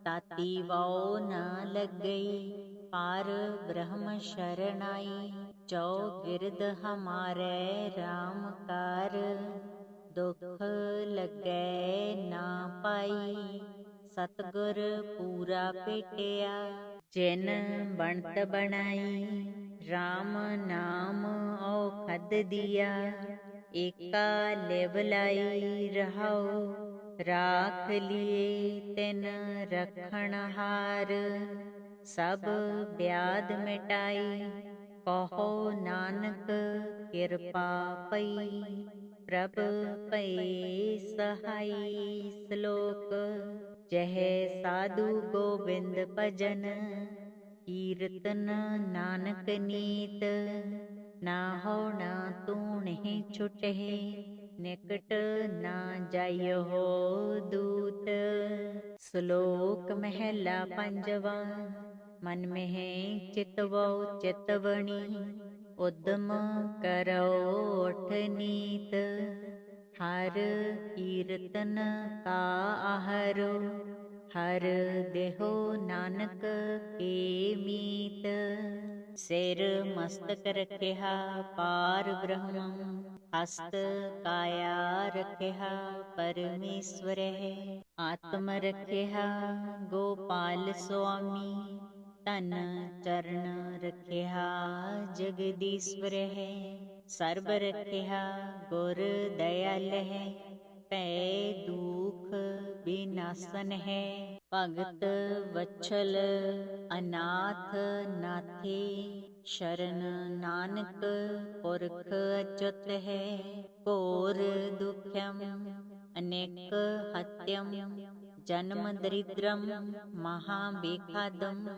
ਤਾਤੀ ਵਾਉ ਨ ਲੱਗਈ, ਪਾਰ ਬ੍ਰਹਮ ਸ਼ਰਨਾਈ। ਚੌਗਿਰਦ ਹਮਾਰੇ RAM ਕਾਰ, ਦੁਖ ਲੱਗੈ ਨਾ ਪਾਈ। ਸਤਿਗੁਰ ਪੂਰਾ ਭੇਟਿਆ, ਜਿਨ ਬਣਤ ਬਣਾਈ। RAM ਨਾਮ ਔਖਦ ਦੀਆ, ਏਕਾ ਲਿਵ ਲਾਈ ਰਹਾਉ। ਰਾਖ ਲਿਏ ਤਿਨ ਰਖਣ ਹਾਰ, ਸਭ ਬਿਆਦ ਮਿਟਾਈ। ਕਹੋ ਨਾਨਕ ਕਿਰਪਾ ਪਈ, ਪ੍ਰਭ ਭਏ ਸਹਾਈ। ਸ਼ਲੋਕ। ਜਹ ਸਾਧੂ ਗੋਬਿੰਦ ਭਜਨ, ਕੀਰਤਨ ਨਾਨਕ ਨੀਤ। ਨਾਹੋ ਨਾ ਤੂਣਹਿ ਛੁਟਹਿ, ਨਿਕਟ ਨਾ ਜਾਇਓ ਦੂਤ। ਸ਼ਲੋਕ ਮਹਿਲਾ ਪੰਜਵਾਂ। ਮਨ ਮਹਿ ਚਿਤਵਉ ਚਿਤਵਣੀ, ਉਦਮ ਕਰਉ ਉਠ ਨੀਤ। ਹਰ ਕੀਰਤਨ ਕਾ ਆਹਰੋ, ਹਰ ਦੇਹੁ ਨਾਨਕ ਕੇ ਮੀਤ। ਸਿਰ ਮਸਤਕ ਰਖਿਆ ਪਾਰ ਬ੍ਰਹਮੰ, ਹਸਤ ਕਾਇਆ ਰਖਿਆ ਪਰਮੇਸ਼ਵਰਹਿ। ਆਤਮ ਰਖਿਆ ਗੋਪਾਲ ਸੁਆਮੀ, ਧਨ ਚਰਨ ਰਖਿਆ ਜਗਦੀਸ਼ਵਰਹਿ। ਸਰਬ ਰਖਿਆ ਗੁਰ ਦਇਆਲਹਿ, ਭੈ ਦੂਖ ਬਿਨਾਸਨ ਹੈ। ਭਗਤ ਵਛਲ ਅਨਾਥ ਨਾਥੇ, ਸ਼ਰਨ ਨਾਨਕ ਪੁਰਖ ਅਚੁੱਤ ਹੈ। ਘੋਰ ਦੁਖਮ ਅਨੇਕ ਹਤਯਮ, ਜਨਮ ਦਰਿਦ੍ਰਮ ਮਹਾ ਬੇਖਾਦਮ।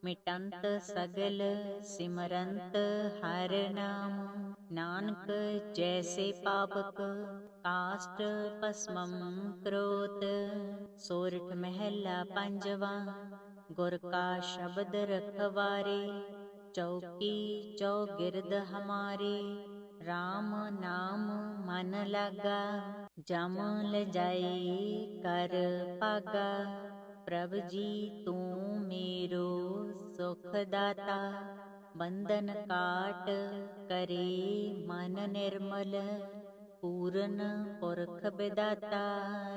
ਮਿਟੰਤ ਸਗਲ ਸਿਮਰੰਤ ਹਰਿ ਨਾਮ, ਨਾਨਕ ਜੈਸੇ ਪਾਵਕ ਕਾਸ਼ਟ ਭਸਮੰ ਕਰੋਤ। ਸੋਰਠ ਮਹਿਲਾ ਪੰਜਵਾਂ। ਗੁਰ ਕਾ ਸ਼ਬਦ ਰਖਵਾਰੇ, ਚੌਕੀ ਚੌਗਿਰਦ ਹਮਾਰੇ। RAM ਨਾਮ ਮਨ ਲਾਗਾ, ਜਮ ਲਜਾਈ ਕਰ ਭਾਗਾ। ਪ੍ਰਭ ਜੀ ਤੂੰ ਮੇਰੋ ਸੁਖ ਦਾਤਾ, ਬੰਧਨ ਕਾਟ ਕਰੇ ਮਨ ਨਿਰਮਲ। ਪੂਰਨ ਪੁਰਖ ਬਿਦਾਤਾ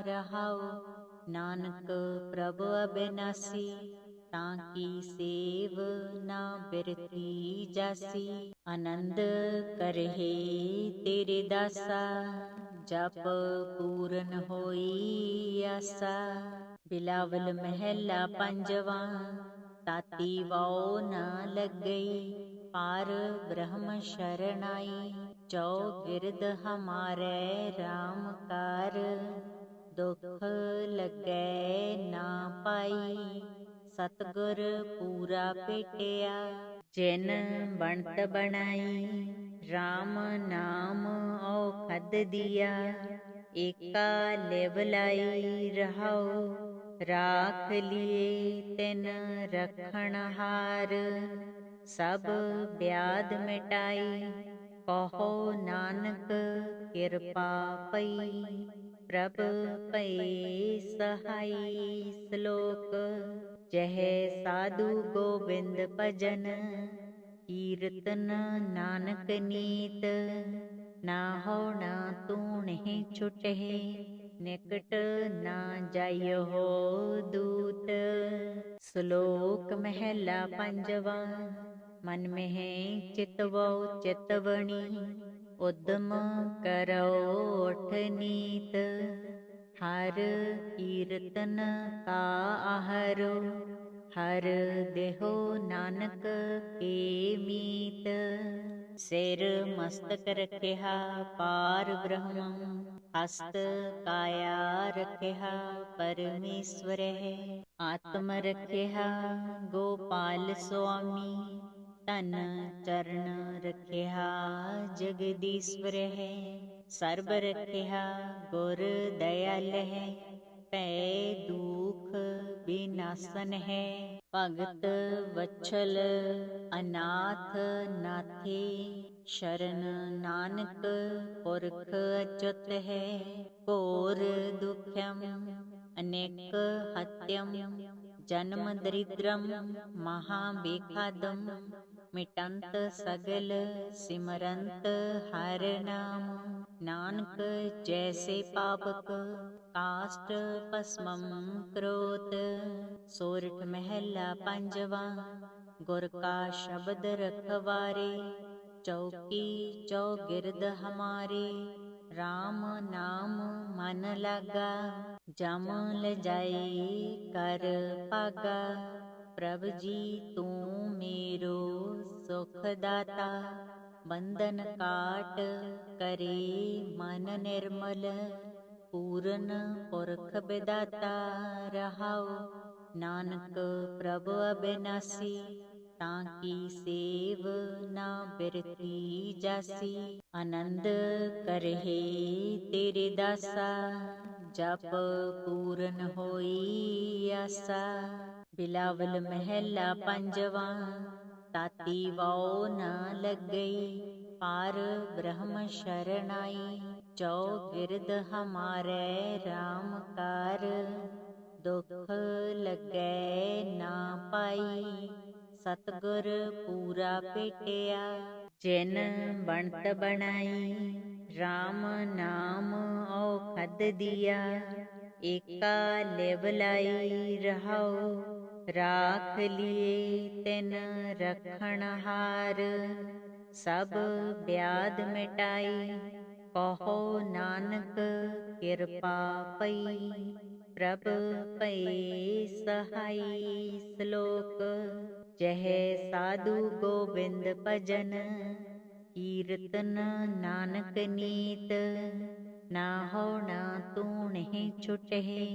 ਰਹਾਉ, ਨਾਨਕ ਪ੍ਰਭ ਅਬਿਨਾਸੀ। ਤਾਂ ਕੀ ਸੇਵ ਨਾ ਬਿਰਤੀ ਜਾਸੀ। ਆਨੰਦ ਕਰਹਿ ਤੇਰੇ ਦਾਸਾ, ਜਪ ਪੂਰਨ ਹੋਈ ਆਸਾ। ਬਿਲਾਵਲ ਮਹਿਲਾ ਪੰਜਵਾਂ, ਤਾਤੀ ਵਾਉ ਨ ਲੱਗਈ, ਪਾਰ ਬ੍ਰਹਮ ਸ਼ਰਨਾਈ। ਚੌਗਿਰਦ ਹਮਾਰੇ RAM ਕਾਰ, ਦੁਖ ਲੱਗੈ ਨਾ ਪਾਈ। ਸਤਿਗੁਰ ਪੂਰਾ ਭੇਟਿਆ, ਜਿਨ ਬਣਤ ਬਣਾਈ। RAM ਨਾਮ ਔਖਦ ਦੀਆ, ਏਕਾ ਲਿਵ ਲਾਈ ਰਹਾਉ। ਰਾਖ ਲਿਏ ਤਿਨ ਰਖਣ ਹਾਰ, ਸਭ ਬਿਆਦ ਮਿਟਾਈ। ਕਹੋ ਨਾਨਕ ਕਿਰਪਾ ਪਈ, ਪ੍ਰਭ ਭਏ ਸਹਾਈ। ਸ਼ਲੋਕ। ਜਹ ਸਾਧੂ ਗੋਬਿੰਦ ਭਜਨ, ਕੀਰਤਨ ਨਾਨਕ ਨੀਤ। ਨਾਹੋ ਨਾ ਤੂਣਹਿ ਛੁਟਹਿ, ਨਿਕਟ ਨਾ ਜਾਇਓ ਦੂਤ। ਸ਼ਲੋਕ ਮਹਿਲਾ ਪੰਜਵਾਂ। ਮਨ ਮਹਿ ਚਿਤਵਉ ਚਿਤਵਣੀ, ਉਦਮ ਕਰਉ ਉਠ ਨੀਤ। ਹਰ ਕੀਰਤਨ ਕਾ ਆਹਰੋ, ਹਰ ਦੇਹੁ ਨਾਨਕ ਕੇ ਮੀਤ। ਸਿਰ ਮਸਤਕ ਰਖਿਆ ਪਾਰ ਬ੍ਰਹਮੰ, ਹਸਤ ਕਾਇਆ ਰਖਿਆ ਪਰਮੇਸ਼ਵਰਹਿ। ਆਤਮ ਰਖਿਆ ਗੋਪਾਲ ਸੁਆਮੀ, ਧਨ ਚਰਨ ਰਖਿਆ ਜਗਦੀਸ਼ਵਰਹਿ। ਸਰਬ ਰਖਿਆ ਗੁਰ ਦਇਆਲਹਿ, ਭੈ ਦੂਖ बिनासन है। भगत वत्सल अनाथ नाथे, शरण नानक पुरख अच्युत है। घोर दुख्यम अनेक हत्यम, जन्म दरिद्रम महाबेखादम। मिटंत सगल सिमरंत हर नाम, नानक जैसे पावक काष्ट भस्मम करोत। सोरठ महला पंजवा। गुर का शब्द रखवारे, चौकी चौगिरद हमारे। राम नाम मन लागा, जम ल जाए कर पागा। प्रभ जी तू मेरो सुख दाता, बंधन काट करे मन निर्मल। पूरन पुरख बिदाता रहाओ, नानक प्रभ अबिनासी। ताकी सेव ना बिरती जासी, आनंद करहे तेरे दासा। जप पूरन होई आसा। बिलावल महला पंजवा। ताती वाओ न लग गई, पार ब्रह्म शरणाई। चौगिरद हमारे राम कार, दुख लगै ना पाई। सतगुर पूरा पेटिया, जिन बनत बनाई। राम नाम औखद दिया, एका लेवलाई रहाओ। राख लिए तिन रखण हार, सब ब्याध मिटाई। कहो नानक कृपा पई, प्रभ पए सहाई। श्लोक। जह साधु गोविंद भजन, कीर्तन नानक नीत। ना हो ना तूणहि छुटहि,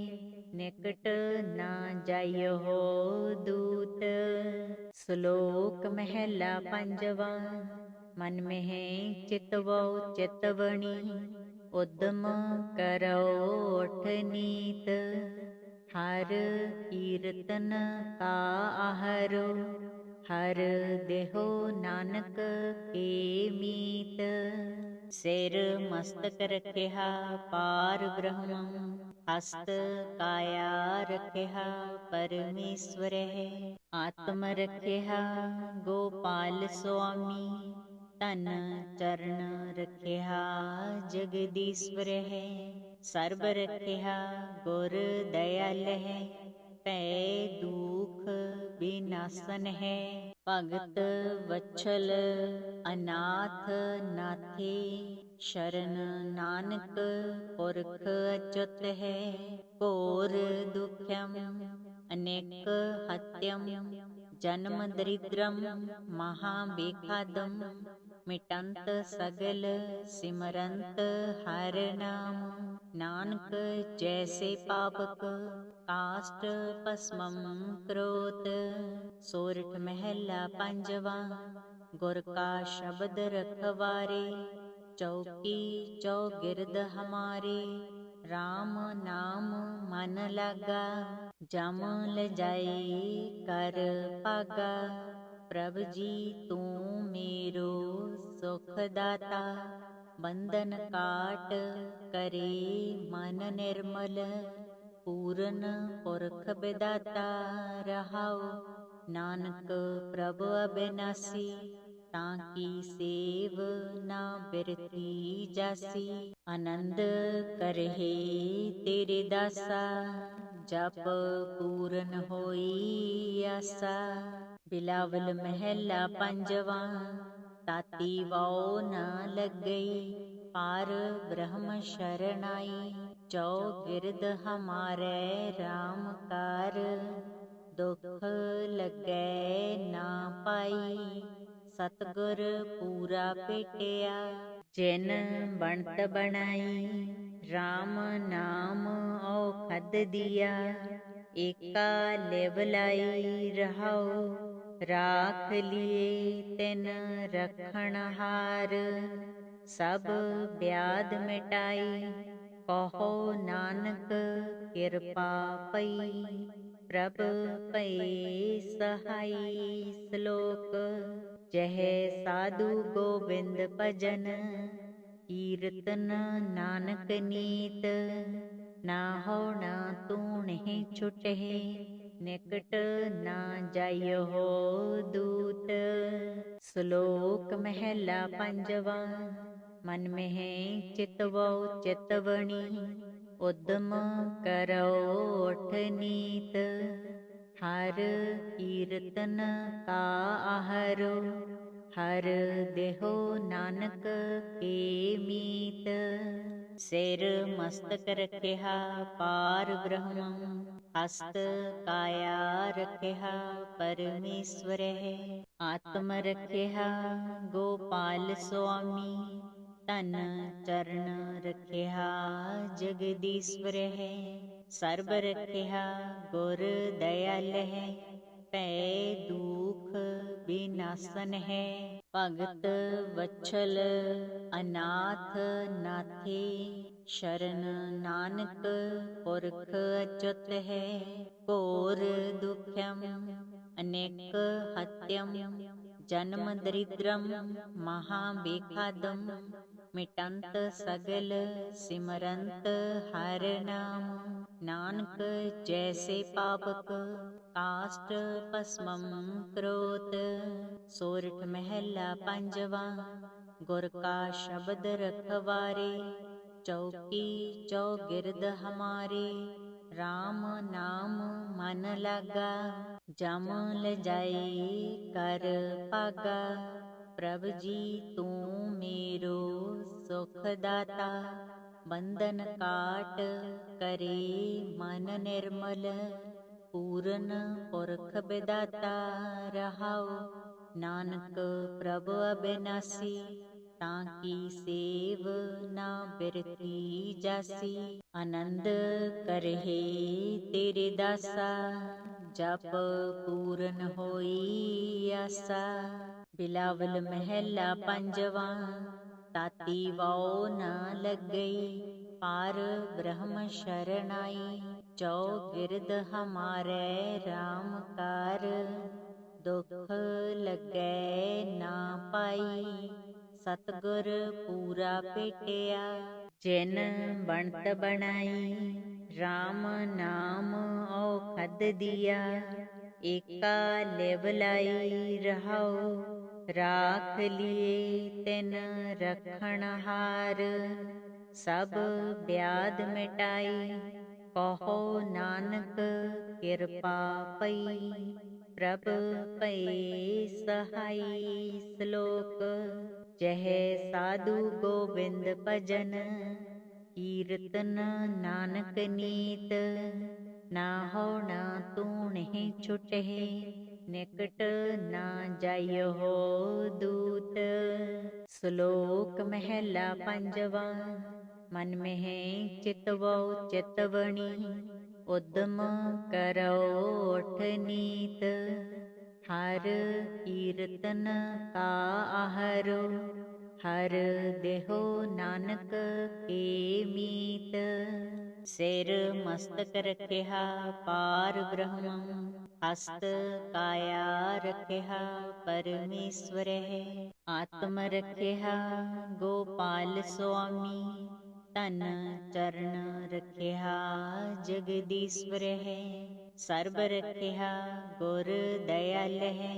निकट ना जाइयो हो दूत। श्लोक महला पंजवा। मन में चितवो चितवनी, उद्यम करो उठ नीत। हर कीर्तन का आहरो, हर देहो नानक के मीत। सिर मस्तक रखिया पार ब्रह्म, हस्त काया रखिया परमेश्वर है। आत्म रखिया गोपाल स्वामी, तन चरण रखिया जगदीश्वर है। सर्ब रखिया गुर दयाल है, पै दुख विनाशन है। भगत वत्सल अनाथ नाथे, शरण नानक पुरख अच्युत है। घोर दुख्यम अनेक हत्यम, जन्म दरिद्रम महाबेखादम। मिटंत सगल सिमरंत हर नाम, नानक जैसे पावक काष्ट भस्मम करोत। सोरठ महला पंजवा। गुर का शब्द रखवारे, चौकी चौगिरद हमारे। राम नाम मन लागा, जम ल जाए कर पागा। प्रभ जी तू मेरो सुख दाता, बंधन काट करे मन निर्मल। पूरन पुरख बिदाता रहाओ, नानक प्रभ अबिनासी। ताकी सेव ना बिरती जासी, आनंद करहे तेरे दासा। जप पूरन होई आसा। बिलावल महला पंजवा। ताती वाओ न लग गई, पार ब्रह्म शरणाई। चौगिरद हमारे राम कार, दुख लगै ना पाई। सतगुर पूरा पेटिया, जिन बनत बनाई। राम नाम औखद दिया, एका लेवलाई रहाओ। राख लिए तिन रखण हार, सब ब्याध मिटाई। कहो नानक कृपा पई, प्रभ पए सहाई। श्लोक जह साधु गोविंद भजन, कीर्तन नानक नीत। ना हो ना तूणहि छुटहि, निकट ना जाइयो हो दूत। श्लोक महला पंजवा। मन में चितवो चितवणी, उद्यम करो उठ नीत। हर कीर्तन का आहरो, हर देहो नानक के मीत। सिर मस्तक रखिया पार ब्रह्म, हस्त काया रखिया परमेश्वर है। आत्म रखिया गोपाल स्वामी, तन चरण रखिया जगदीश्वर है। सर्ब रखिया गुर दयाल है, पै दुख विनाशन है। भगत वत्सल अनाथ नाथे, शरण नानक पुरख अच्युत है। घोर दुखम अनेक हत्यम, जन्म दरिद्रम महाबेखादम। मिटंत सगल सिमरंत हर नाम, नानक जैसे पावक काष्ट भस्मम क्रोत। सोरठ महला पंजवा। गुर का शब्द रखवारे, चौकी चौगिरद हमारे। राम नाम मन लागा, जम ल जाए कर पागा। प्रभु जी तू मेरो सुख दाता, बंधन काट करे मन निर्मल। पूरन पुरख विदाता रहाओ, नानक प्रभु अविनाशी। ताकी सेव ना बिरती जासी, आनंद करहे तेरे दासा। जप पूरन होई आसा। बिलावल महला पंजवा। ताती वाओ न लग गई, पार ब्रह्म शरणाई। चौगिरद हमारे राम कार, दुख लगे ना पाई। सतगुर पूरा पेटिया, जिन बनत बनाई। राम नाम औखद दिया, एका लेवलाई रहाओ। राख लिए तिन रखण हार, सब ब्याध मिटाई। कहो नानक कृपा पई, प्रभ पए सहाई। श्लोक जह साधु गोविंद भजन, कीर्तन नानक नीत। ना हो ना तूणहि छुटहि, निकट ना जाइयो हो दूत। श्लोक महला पंजवा। मन में चितवो चितवणी, उद्यम करो उठ नीत। हर कीर्तन का आहरो, हर देहो नानक के मीत। सिर मस्तक रखिया पार ब्रह्म, हस्त काया रखिया परमेश्वर है। आत्म रखिया गोपाल स्वामी, तन चरण रखिया जगदीश्वर है। सर्ब रखिया गुर दयाल है,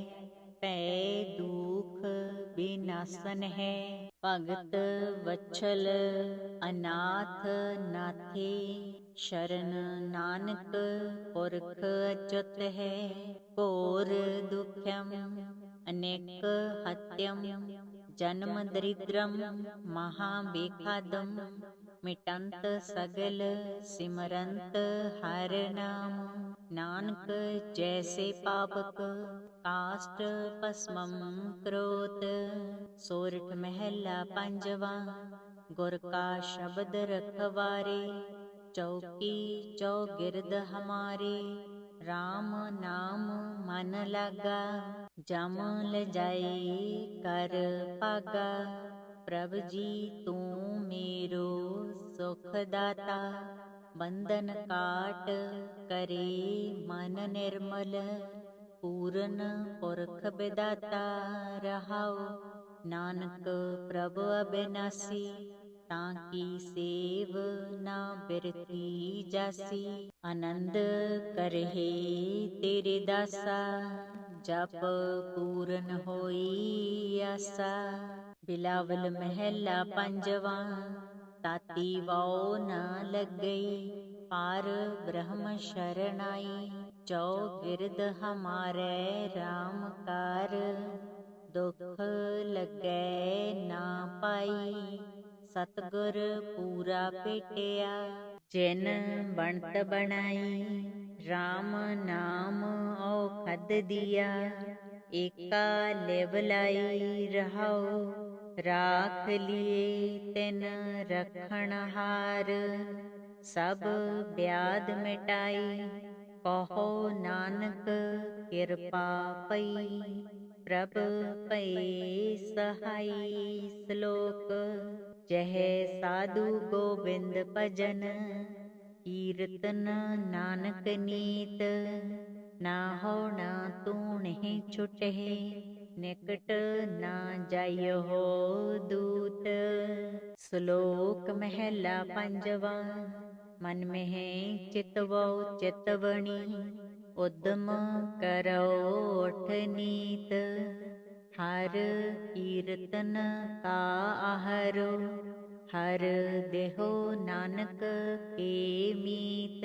पै दुख विनाशन है। भगत वत्सल अनाथ नाथे, शरण नानक पुरख अच्युत है। घोर दुखम अनेक हत्यम, जन्म दरिद्रम महाबेखादम। मिटंत सगल सिमरंत हर नाम, नानक जैसे पावक काष्ट भस्मम क्रोत। सोरठ महला पंजवा। गुर का शब्द रखवारे, चौकी चौगिरद हमारे। राम नाम मन लागा, जम ल जाए कर पागा। प्रभु जी तू मेरो सुख दाता, बंधन काट करे मन निर्मल, पूरन पुरख विदाता रहाओ, नानक प्रभु अबिनासी, ताकि सेव ना बिरती जासी। आनंद करहे तेरे दासा, जप पूरन होई आसा। बिलावल महला पंजवा, ताती वाओ न लग गई, पार ब्रह्म शरणाई। जो गिरद हमारे राम कार, दुख लगै ना पाई। सतगुर पूरा पेटिया, जिन बनत बनाई। राम नाम औखद दिया, एका लेवलाई रहाओ। राख लिए तिन रखण हार, सब ब्याध मिटाई। कहो नानक किरपा पई, प्रभ पए सहाई। श्लोक जह साधु गोविंद भजन, कीरतन नानक नीत। ना हो ना तूणहि छुटहि, निकट ना जाइयो हो दूत। श्लोक महला पंजवा, मन में चितवो चितवनी, उद्यम करो उठ नीत। हर कीरतन का आहरो, हर देहो नानक के मीत।